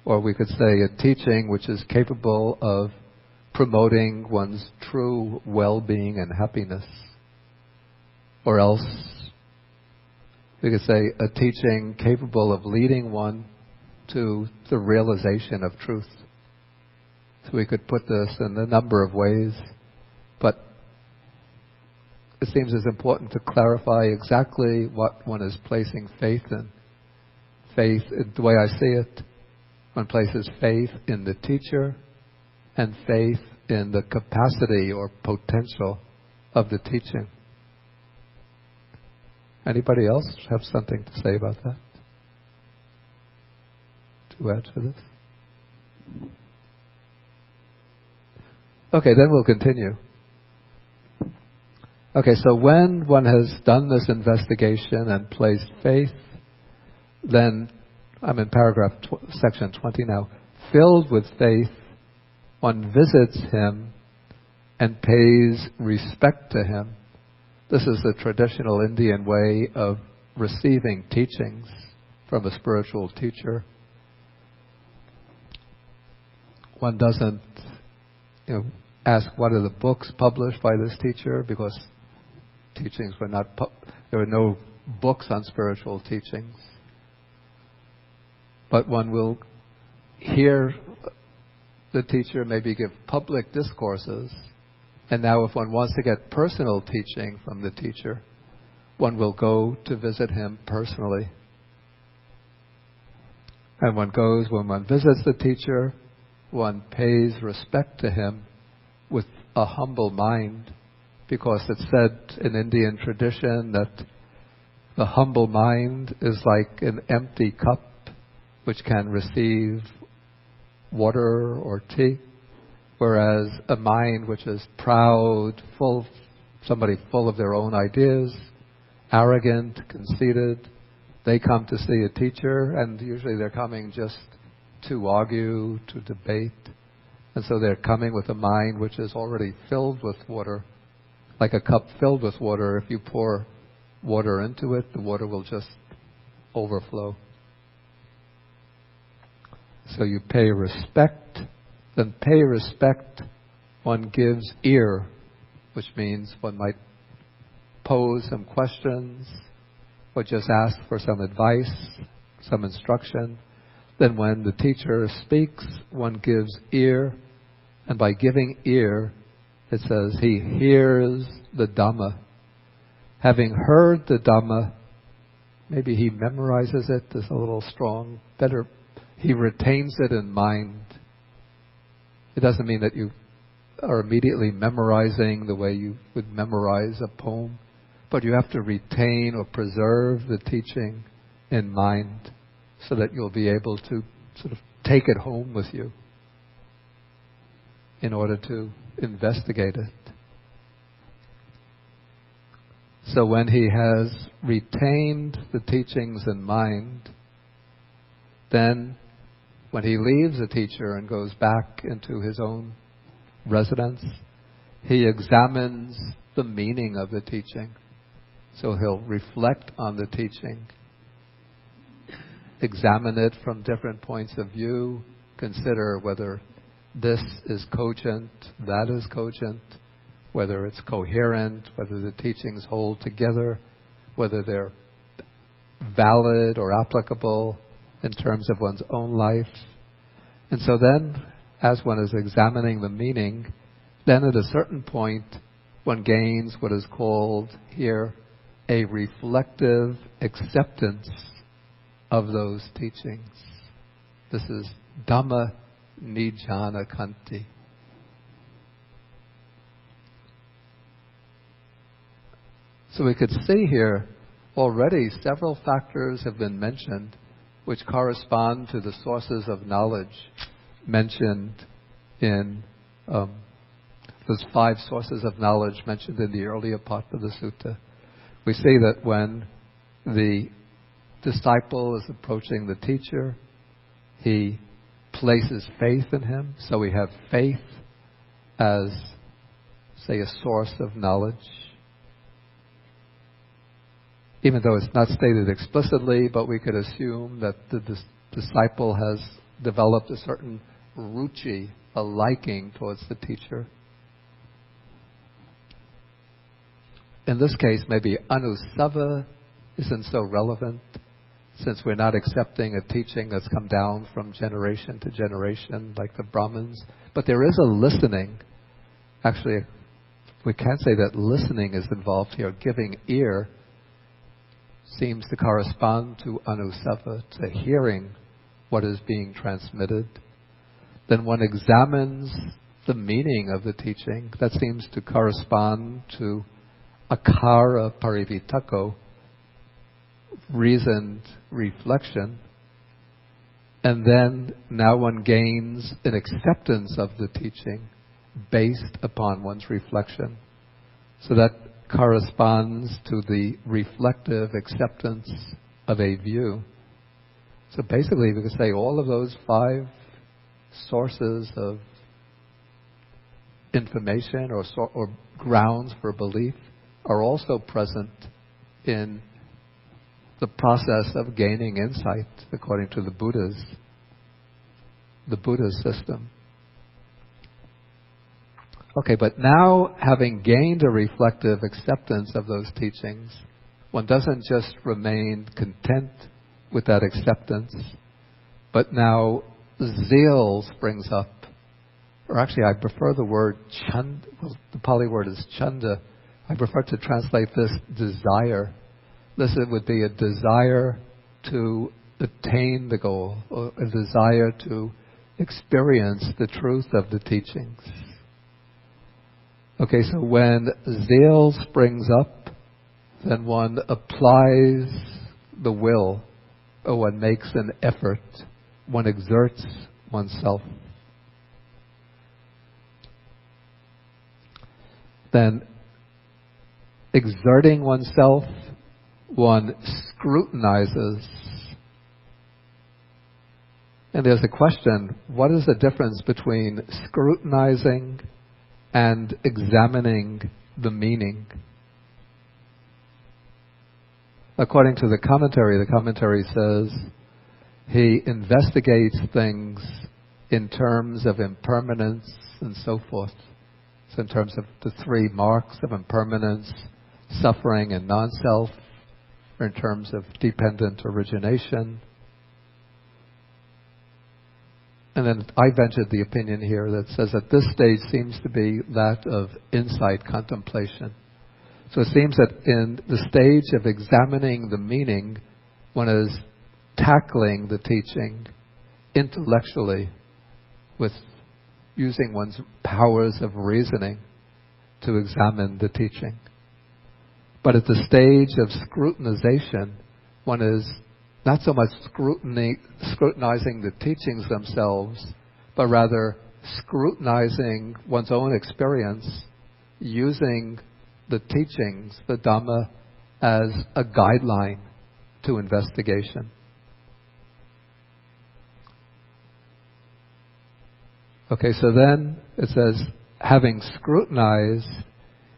Or we could say a teaching which is capable of promoting one's true well-being and happiness. Or else, we could say a teaching capable of leading one to the realization of truth. So we could put this in a number of ways, but it seems as important to clarify exactly what one is placing faith in. Faith, the way I see it, one places faith in the teacher and faith in the capacity or potential of the teaching. Anybody else have something to say about that? To add to this? Okay, then we'll continue. Okay, so when one has done this investigation and placed faith, then I'm in paragraph section 20 now. Filled with faith, one visits him and pays respect to him. This is the traditional Indian way of receiving teachings from a spiritual teacher. One doesn't, ask what are the books published by this teacher, because teachings were not, there were no books on spiritual teachings. But one will hear the teacher maybe give public discourses, and now if one wants to get personal teaching from the teacher, one will go to visit him personally. And when one visits the teacher, one pays respect to him with a humble mind, because it's said in Indian tradition that the humble mind is like an empty cup which can receive water or tea, whereas a mind which is proud, somebody full of their own ideas, arrogant, conceited, they come to see a teacher, and usually they're coming just to argue, to debate, and so they're coming with a mind which is already filled with water. Like a cup filled with water, if you pour water into it, the water will just overflow. So you pay respect, then pay respect, one gives ear, which means one might pose some questions, or just ask for some advice, some instruction. Then when the teacher speaks, one gives ear, and by giving ear, it says he hears the Dhamma. Having heard the Dhamma, maybe he memorizes it, is a little strong, better. He retains it in mind. It doesn't mean that you are immediately memorizing the way you would memorize a poem, but you have to retain or preserve the teaching in mind so that you'll be able to sort of take it home with you in order to investigate it. So when he has retained the teachings in mind, then when he leaves a teacher and goes back into his own residence, he examines the meaning of the teaching. So he'll reflect on the teaching, examine it from different points of view, consider whether this is cogent, that is cogent, whether it's coherent, whether the teachings hold together, whether they're valid or applicable in terms of one's own life. And so then, as one is examining the meaning, then at a certain point, one gains what is called here a reflective acceptance of those teachings. This is Dhamma Nijjhana Kanti. So we could see here already several factors have been mentioned which correspond to the sources of knowledge mentioned in those 5 sources of knowledge mentioned in the earlier part of the sutta. We see that when the disciple is approaching the teacher, he places faith in him. So we have faith as, say, a source of knowledge. Even though it's not stated explicitly, but we could assume that the disciple has developed a certain ruchi, a liking towards the teacher. In this case, maybe anusava isn't so relevant, since we're not accepting a teaching that's come down from generation to generation, like the Brahmins. But there is a listening. Actually, we can say that listening is involved here. Giving ear seems to correspond to anusava, to hearing what is being transmitted. Then one examines the meaning of the teaching. That seems to correspond to akara parivitako, reasoned reflection. And then now one gains an acceptance of the teaching based upon one's reflection. So that corresponds to the reflective acceptance of a view. So basically we could say all of those 5 sources of information or grounds for belief are also present in the process of gaining insight according to the Buddha's system. Okay, but now having gained a reflective acceptance of those teachings, one doesn't just remain content with that acceptance, but now zeal springs up. Or actually, I prefer the word chanda. Well, the Pali word is chanda. I prefer to translate this desire. This would be a desire to attain the goal, or a desire to experience the truth of the teachings. Okay, so when zeal springs up, then one applies the will, or one makes an effort, one exerts oneself. Then, exerting oneself, one scrutinizes. And there's a question, what is the difference between scrutinizing and examining the meaning? According to the commentary says he investigates things in terms of impermanence and so forth. So in terms of the 3 marks of impermanence, suffering and non-self, or in terms of dependent origination. And then I ventured the opinion here that says that this stage seems to be that of insight contemplation. So it seems that in the stage of examining the meaning, one is tackling the teaching intellectually with using one's powers of reasoning to examine the teaching. But at the stage of scrutinization, one is not so much scrutinizing the teachings themselves, but rather scrutinizing one's own experience, using the teachings, the Dhamma, as a guideline to investigation. Okay, so then it says, having scrutinized,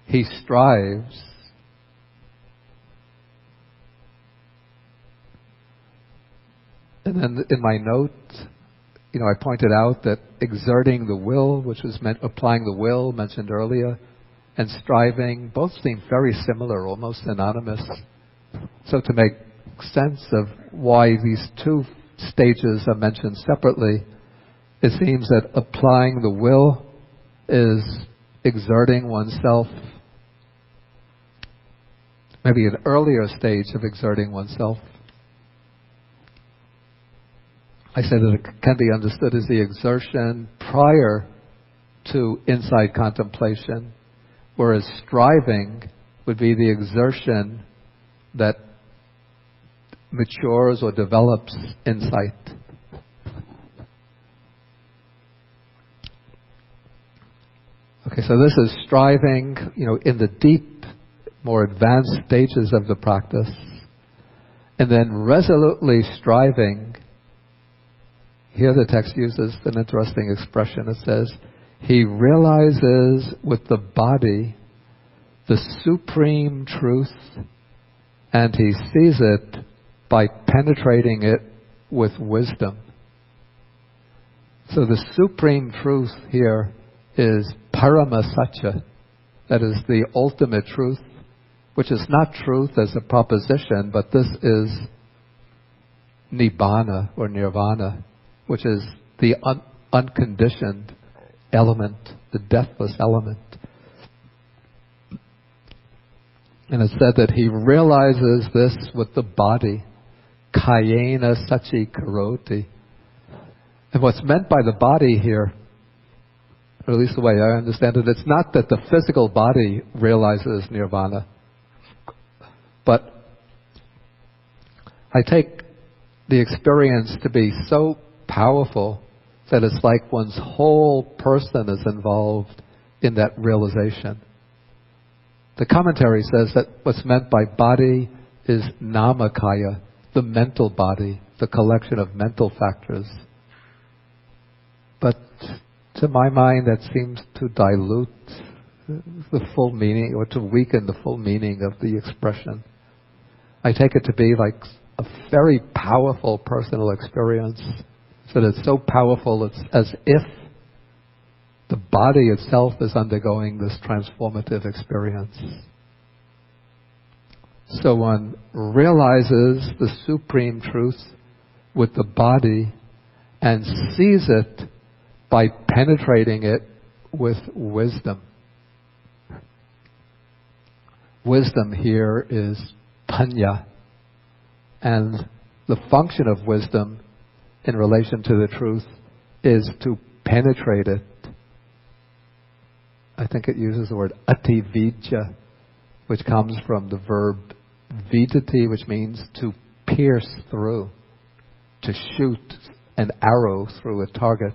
he strives. And then in my note, I pointed out that exerting the will, which was meant applying the will mentioned earlier, and striving both seem very similar, almost synonymous. So to make sense of why these two stages are mentioned separately, it seems that applying the will is exerting oneself, maybe an earlier stage of exerting oneself. I said that it can be understood as the exertion prior to insight contemplation, whereas striving would be the exertion that matures or develops insight. Okay, so this is striving, in the deep, more advanced stages of the practice, and then resolutely striving. Here the text uses an interesting expression. It says, he realizes with the body the supreme truth, and he sees it by penetrating it with wisdom. So the supreme truth here is parama satya, that is the ultimate truth, which is not truth as a proposition, but this is nibbana or nirvana, which is the unconditioned element, the deathless element. And it said that he realizes this with the body, kayena sachi karoti. And what's meant by the body here, or at least the way I understand it, it's not that the physical body realizes nirvana, but I take the experience to be so powerful that it's like one's whole person is involved in that realization. The commentary says that what's meant by body is namakaya, the mental body, the collection of mental factors. But to my mind, that seems to dilute the full meaning, or to weaken the full meaning of the expression. I take it to be like a very powerful personal experience, so that it's so powerful it's as if the body itself is undergoing this transformative experience. So one realizes the supreme truth with the body and sees it by penetrating it with wisdom. Wisdom here is panya, and the function of wisdom in relation to the truth is to penetrate it. I think it uses the word ativijja, which comes from the verb vidati, which means to pierce through, to shoot an arrow through a target.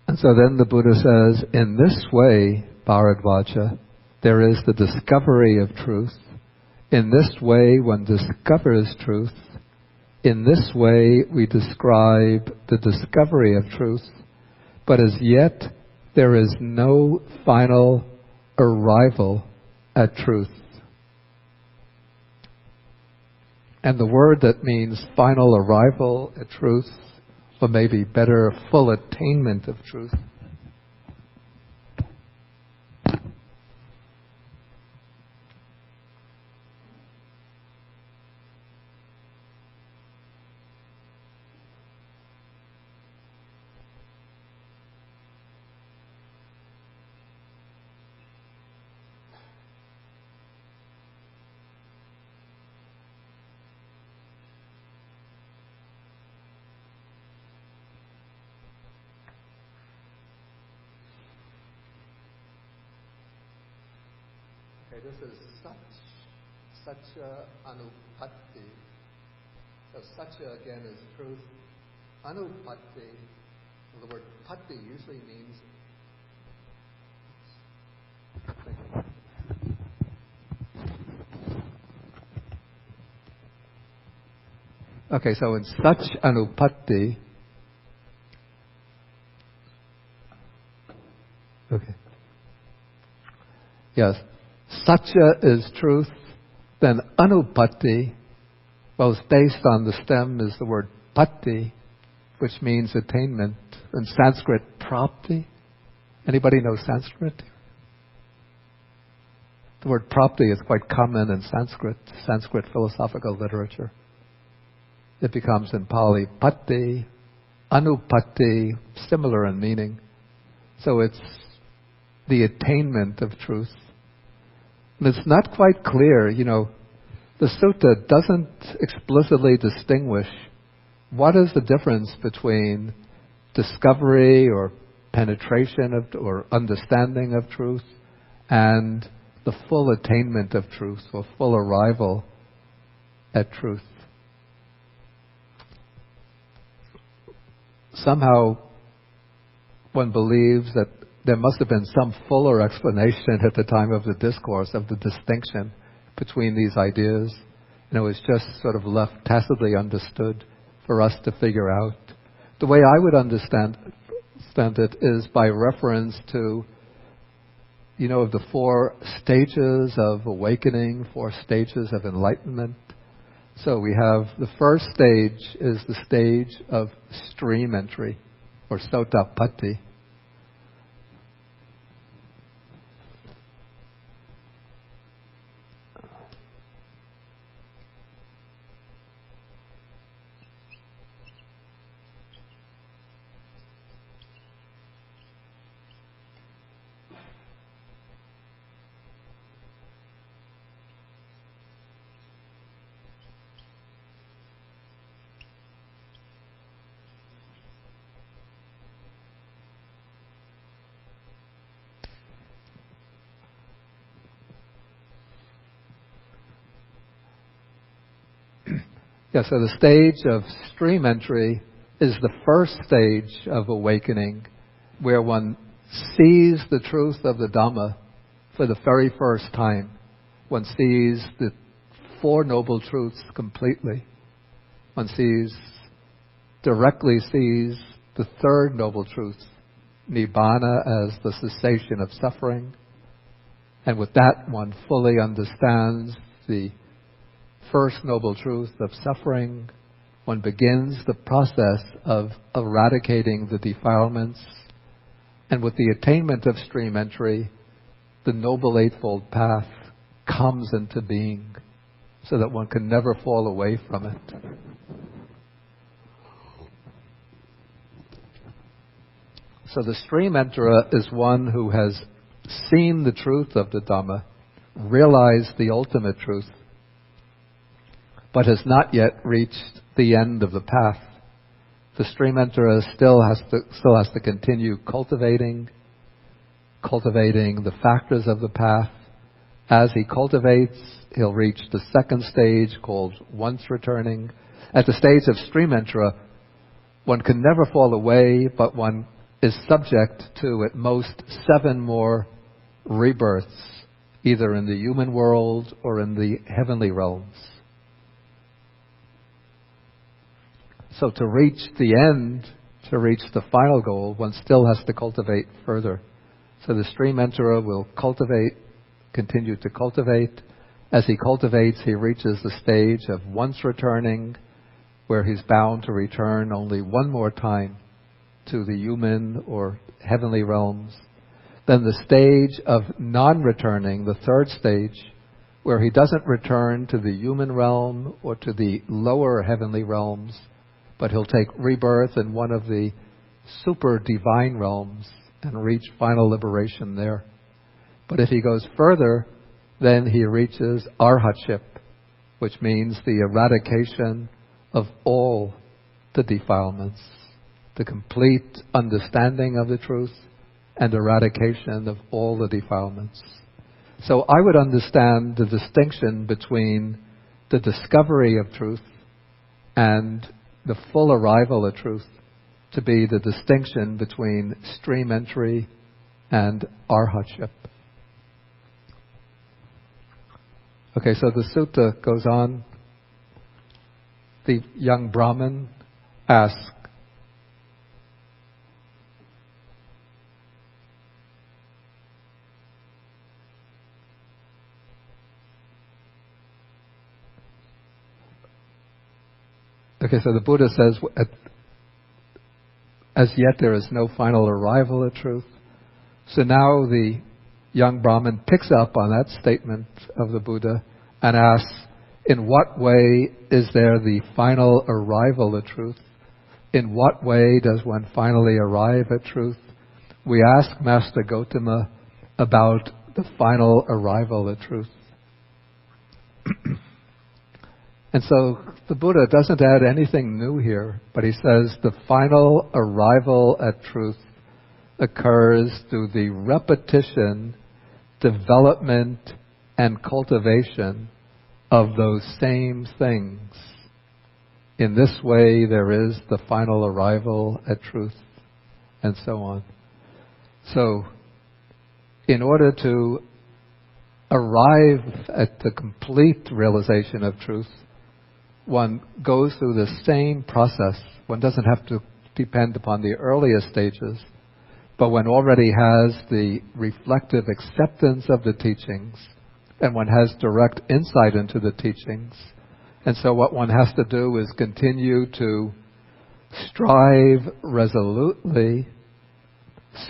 And so then the Buddha says, in this way, Bharadvaja, there is the discovery of truth. In this way, one discovers truth. In this way, we describe the discovery of truth. But as yet, there is no final arrival at truth. And the word that means final arrival at truth, or maybe better, full attainment of truth, this is such anupatti. So such again is truth, Anupatti, the word patti usually means. Okay, so in such anupatti, okay, yes, satya is truth, then anupatti, well, it's based on the stem is the word patti, which means attainment. In Sanskrit, prapti. Anybody know Sanskrit? The word prapti is quite common in Sanskrit philosophical literature. It becomes in Pali patti, anupatti, similar in meaning. So it's the attainment of truth. And it's not quite clear, the sutta doesn't explicitly distinguish what is the difference between discovery or penetration of or understanding of truth and the full attainment of truth or full arrival at truth. Somehow one believes that there must have been some fuller explanation at the time of the discourse of the distinction between these ideas. And it was just sort of left tacitly understood for us to figure out. The way I would understand it is by reference to, the 4 stages of awakening, 4 stages of enlightenment. So we have the first stage is the stage of stream entry, or sotapatti. Yeah, so the stage of stream entry is the first stage of awakening where one sees the truth of the Dhamma for the very first time. One sees the 4 noble truths completely. One directly sees the 3rd noble truth, Nibbana, as the cessation of suffering. And with that one fully understands the first noble truth of suffering. One begins the process of eradicating the defilements. And with the attainment of stream entry, the Noble Eightfold Path comes into being so that one can never fall away from it. So the stream enterer is one who has seen the truth of the Dhamma, realized the ultimate truth, but has not yet reached the end of the path. The stream enterer still has to continue cultivating the factors of the path. As he cultivates, he'll reach the 2nd stage called once returning. At the stage of stream enterer, one can never fall away, but one is subject to at most 7 more rebirths, either in the human world or in the heavenly realms. So to reach the end, to reach the final goal, one still has to cultivate further. So the stream enterer will continue to cultivate. As he cultivates, he reaches the stage of once returning, where he's bound to return only one more time to the human or heavenly realms. Then the stage of non-returning, the 3rd stage, where he doesn't return to the human realm or to the lower heavenly realms, but he'll take rebirth in one of the super divine realms and reach final liberation there. But if he goes further, then he reaches arhatship, which means the eradication of all the defilements, the complete understanding of the truth and eradication of all the defilements. So I would understand the distinction between the discovery of truth and the full arrival at truth to be the distinction between stream entry and arhatship. Okay, so the sutta goes on. The young Brahmin asks, okay, so the Buddha says, as yet there is no final arrival at truth. So now the young Brahmin picks up on that statement of the Buddha and asks, in what way is there the final arrival at truth? In what way does one finally arrive at truth? We ask Master Gotama about the final arrival at truth. And so the Buddha doesn't add anything new here, but he says the final arrival at truth occurs through the repetition, development, and cultivation of those same things. In this way, there is the final arrival at truth, and so on. So, in order to arrive at the complete realization of truth, one goes through the same process. One doesn't have to depend upon the earliest stages, but one already has the reflective acceptance of the teachings, and one has direct insight into the teachings. And so what one has to do is continue to strive resolutely,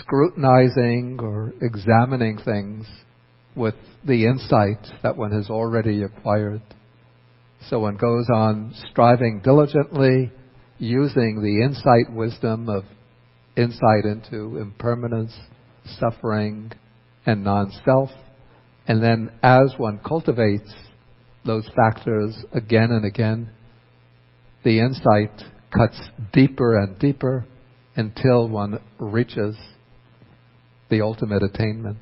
scrutinizing or examining things with the insight that one has already acquired. So one goes on striving diligently, using the insight wisdom of insight into impermanence, suffering, and non-self. And then as one cultivates those factors again and again, the insight cuts deeper and deeper until one reaches the ultimate attainment.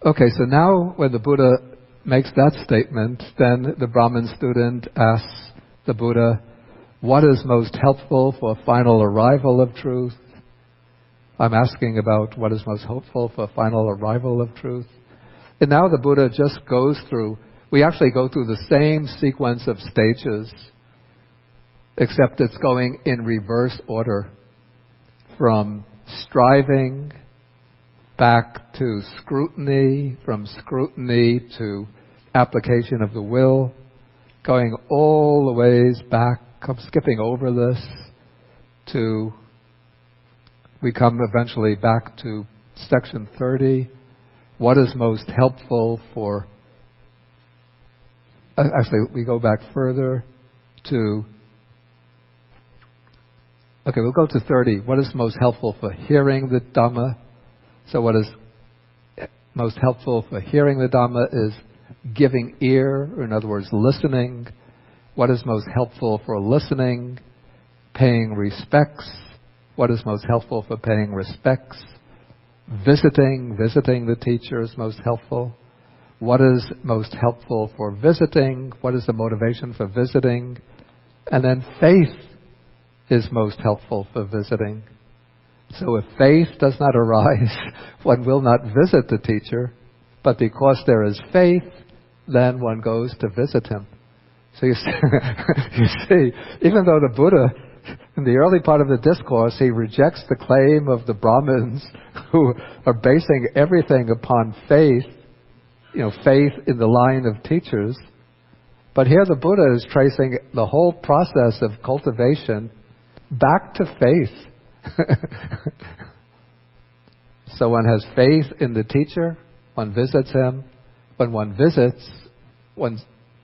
Okay, so now when the Buddha makes that statement, then the Brahmin student asks the Buddha, what is most helpful for final arrival of truth? I'm asking about what is most helpful for final arrival of truth. And now the Buddha just goes through, we actually go through the same sequence of stages, except it's going in reverse order, from striving back to scrutiny, from scrutiny to application of the will, going all the ways back, I'm skipping over this, to we come eventually back to section 30. What is most helpful for, actually we go back further to, okay, we'll go to 30. What is most helpful for hearing the Dhamma? So what is most helpful for hearing the Dhamma is giving ear, or in other words, listening. What is most helpful for listening? Paying respects. What is most helpful for paying respects? Visiting the teacher is most helpful. What is most helpful for visiting? What is the motivation for visiting? And then faith is most helpful for visiting. So if faith does not arise, one will not visit the teacher, but because there is faith, then one goes to visit him. So you see, even though the Buddha, in the early part of the discourse, he rejects the claim of the Brahmins who are basing everything upon faith, faith in the line of teachers. But here the Buddha is tracing the whole process of cultivation back to faith. So one has faith in the teacher, one visits him. When one visits, one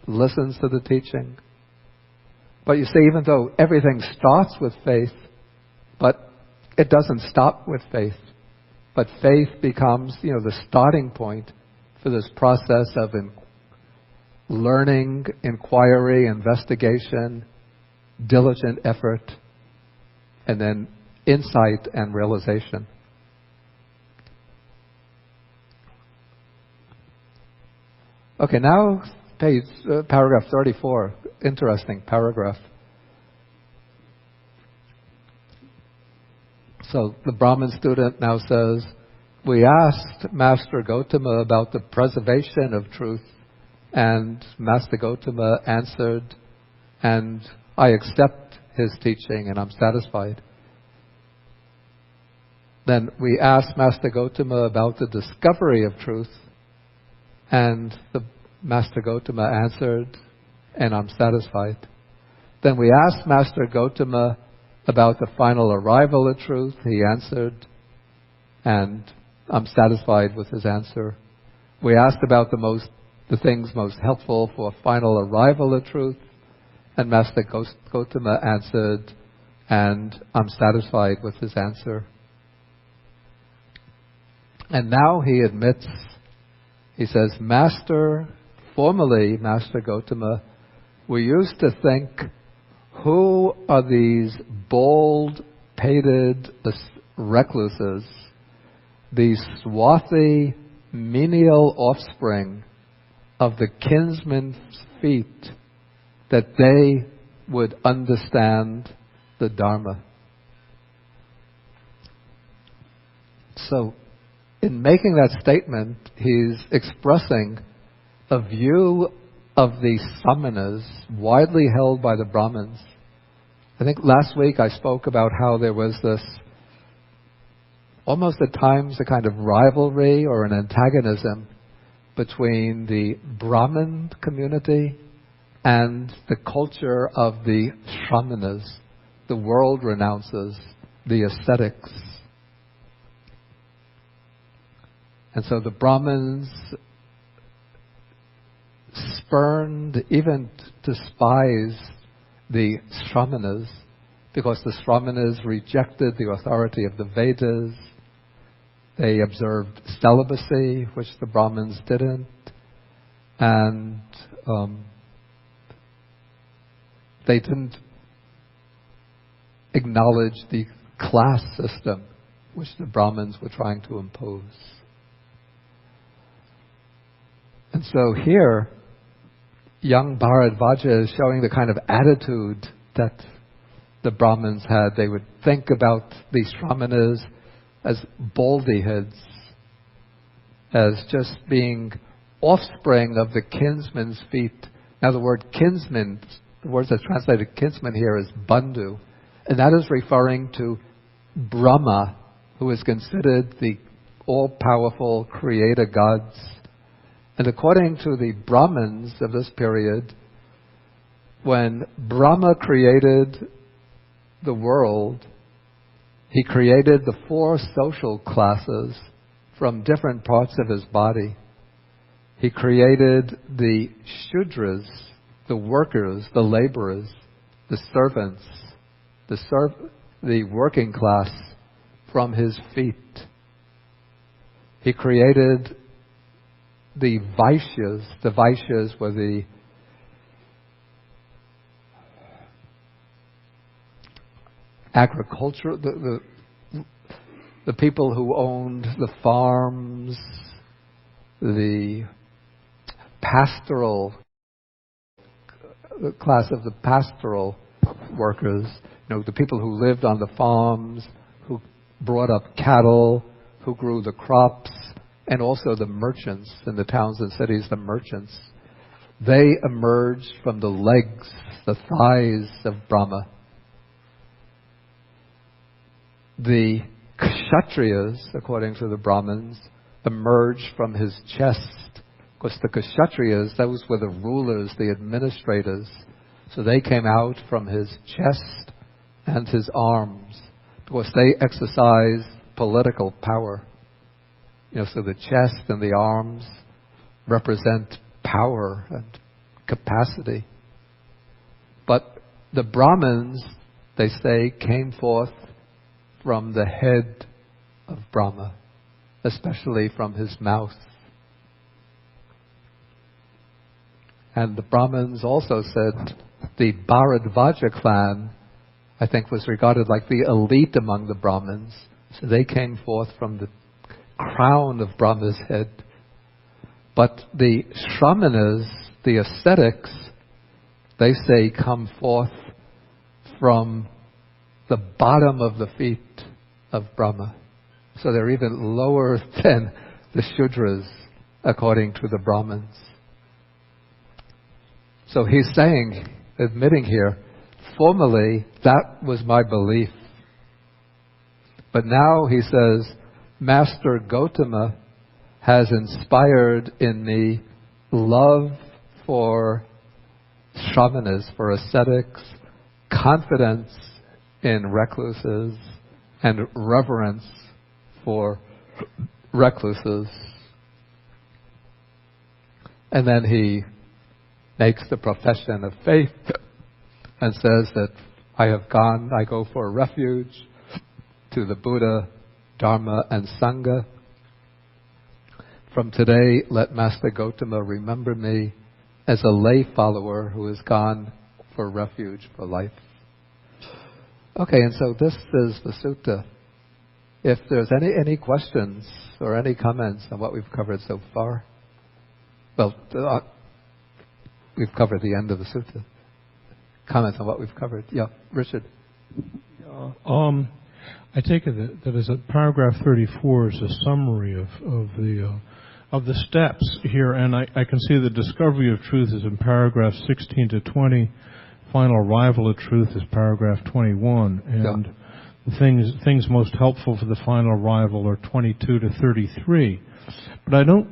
listens to the teaching. But you see, even though everything starts with faith, but it doesn't stop with faith. But faith becomes, the starting point for this process of learning, inquiry, investigation, diligent effort, and then insight and realization. Okay, now paragraph 34. Interesting paragraph. So the Brahmin student now says, we asked Master Gautama about the preservation of truth, and Master Gautama answered, and I accept his teaching and I'm satisfied. Then we asked Master Gautama about the discovery of truth, and the Master Gautama answered, and I'm satisfied. Then we asked Master Gautama about the final arrival of truth. He answered, and I'm satisfied with his answer. We asked about the things most helpful for final arrival of truth, and Master Gautama answered, and I'm satisfied with his answer. And now he admits, he says, formerly, Master Gautama, we used to think, who are these bald-pated recluses, these swarthy, menial offspring of the kinsman's feet, that they would understand the Dharma? So, in making that statement, he's expressing a view of the samanas widely held by the Brahmins. I think last week I spoke about how there was this, almost at times, a kind of rivalry or an antagonism between the Brahmin community and the culture of the Shramanas. The world renounces, the ascetics. And so the Brahmins spurned, even despised, the Shramanas, because the Shramanas rejected the authority of the Vedas. They observed celibacy, which the Brahmins didn't, and they didn't acknowledge the class system which the Brahmins were trying to impose. And so here, young Bharadvaja is showing the kind of attitude that the Brahmins had. They would think about these Shramanas as baldy heads, as just being offspring of the kinsman's feet. Now the word kinsman, the word that's translated kinsman here is bandhu, and that is referring to Brahma, who is considered the all-powerful creator gods. And according to the Brahmins of this period, when Brahma created the world, he created the 4 social classes from different parts of his body. He created the Shudras, the workers, the laborers, the servants, the working class from his feet. He created the Vaishyas. The Vaishyas were the agriculture, the people who owned the farms, the pastoral, the class of the pastoral workers, the people who lived on the farms, who brought up cattle, who grew the crops, and also the merchants in the towns and cities, the merchants. They emerged from the legs, the thighs of Brahma. The Kshatriyas, according to the Brahmins, emerged from his chest. Because the Kshatriyas, those were the rulers, the administrators. So they came out from his chest and his arms, because they exercised political power. So the chest and the arms represent power and capacity. But the Brahmins, they say, came forth from the head of Brahma, especially from his mouth. And the Brahmins also said the Bharadvaja clan, I think, was regarded like the elite among the Brahmins. So they came forth from the crown of Brahma's head. But the Shramanas, the ascetics, they say come forth from the bottom of the feet of Brahma. So they're even lower than the Shudras, according to the Brahmins. So he's saying, admitting here, formerly that was my belief. But now he says, Master Gautama has inspired in me love for Shramanas, for ascetics, confidence in recluses, and reverence for recluses. And then he makes the profession of faith and says that I go for refuge to the Buddha, Dharma, and Sangha. From today, let Master Gautama remember me as a lay follower who has gone for refuge for life. Okay, and so this is the sutta. If there's any questions or any comments on what we've covered so far, well, we've covered the end of the sutta. Comments on what we've covered? Yeah, Richard. I take it that is paragraph 34 is a summary of the steps here, and I can see the discovery of truth is in paragraph 16 to 20. Final arrival of truth is paragraph 21, and the things most helpful for the final arrival are 22 to 33. But I don't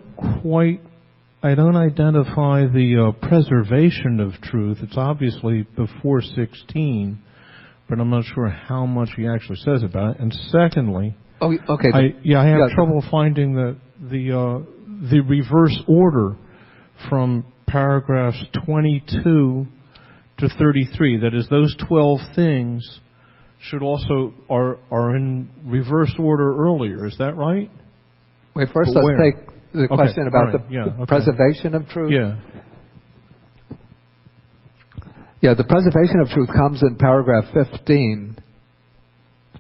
identify the preservation of truth. It's obviously before 16, but I'm not sure how much he actually says about it. And secondly, I have trouble finding the reverse order from paragraphs 22 to 33. That is, those 12 things should also are in reverse order earlier. Is that right? Wait, first let's take the question about the preservation of truth. Yeah, the preservation of truth comes in paragraph 15.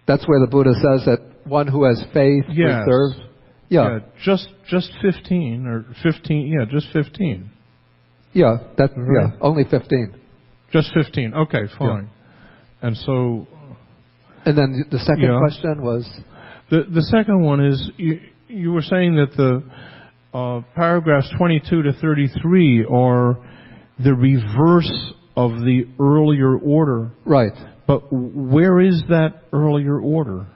That's where the Buddha says that one who has faith preserves. Yeah, just 15 or 15. Yeah, just 15. Yeah, only 15. Just 15. Okay, fine. Yeah. And so. And then the second question was. The second one is you were saying that the paragraphs 22 to 33 are the reverse of the earlier order. Right. But where is that earlier order?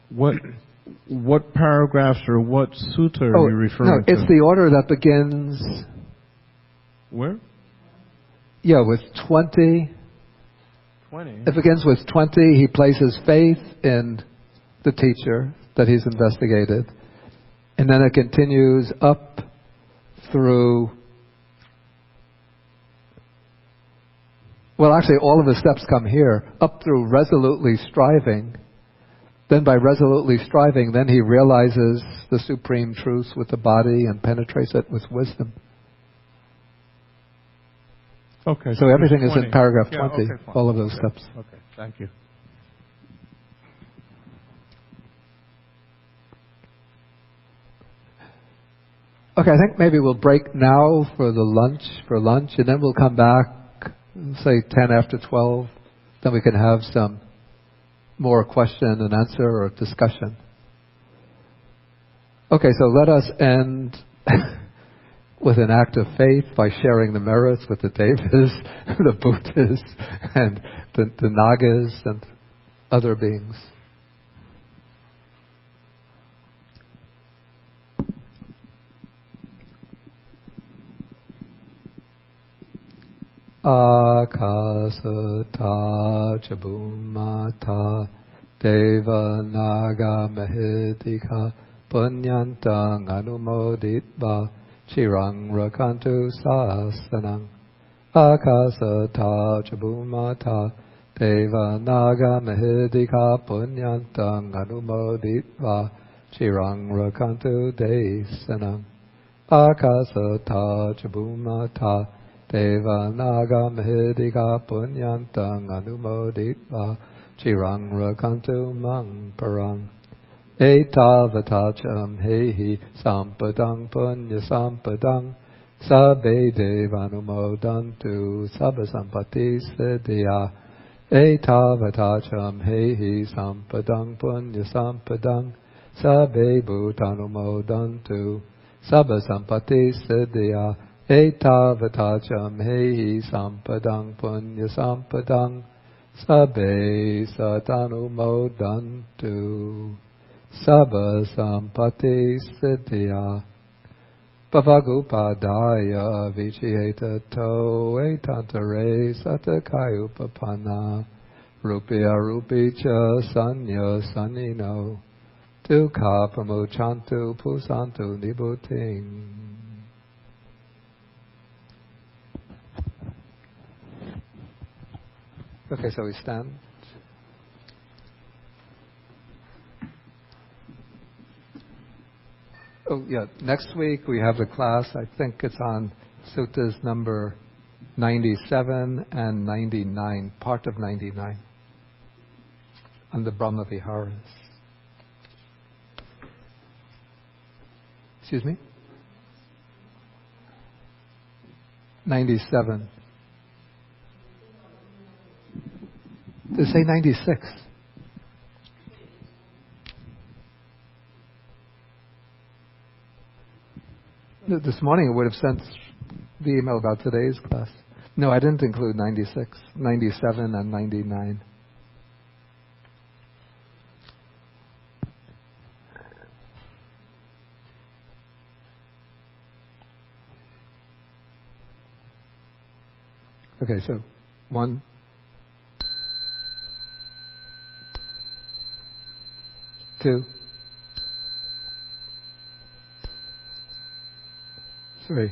What paragraphs or what sutta are you referring to? No, it's the order that begins... Where? Yeah, with 20. 20? It begins with 20. He places faith in the teacher that he's investigated. And then it continues up through... Well, actually, all of the steps come here. Up through resolutely striving. Then by resolutely striving, then he realizes the supreme truth with the body and penetrates it with wisdom. Okay. So everything is in paragraph 20, all of those steps. Okay, thank you. Okay, I think maybe we'll break now for lunch, and then we'll come back, say 10 after 12. Then we can have some more question and answer or discussion. Okay, so let us end with an act of faith by sharing the merits with the Devas, the Buddhas, and the Nagas and other beings. Akasata chabumata deva naga mahidika punyantang anumoditva chirang rakantu sasanang. Akasata chabumata deva naga mahidika punyantang anumoditva chirang rakantu desanang. Akasata chabumata Deva naga mahidika punyantang anumoditva chirang rakantu mang parang. Etavatacham hehi sampadang punya sampadang. Sabbe devanumodantu sabba sampati siddhya. Etavatacham hehi sampadang punya sampadang. Sabbe bhutanumodantu sabba sampati siddhya. Etavatacham hehi sampadang punya sampadang. Sabbe satanumodantu sabba sampati siddhya. Bhavagupadaya vichiyetato etantare satakayupapana. Rupya rupicha sanya sanino. Dukha pramuchantu pusantu nibuting. Okay, so we stand. Oh, yeah. Next week we have the class. I think it's on suttas number 97 and 99, part of 99, on the Brahma Viharas. Excuse me? 97. Did it say 96? This morning I would have sent the email about today's class. No, I didn't include 96, 97 and 99. Okay, so 1, 2, 3.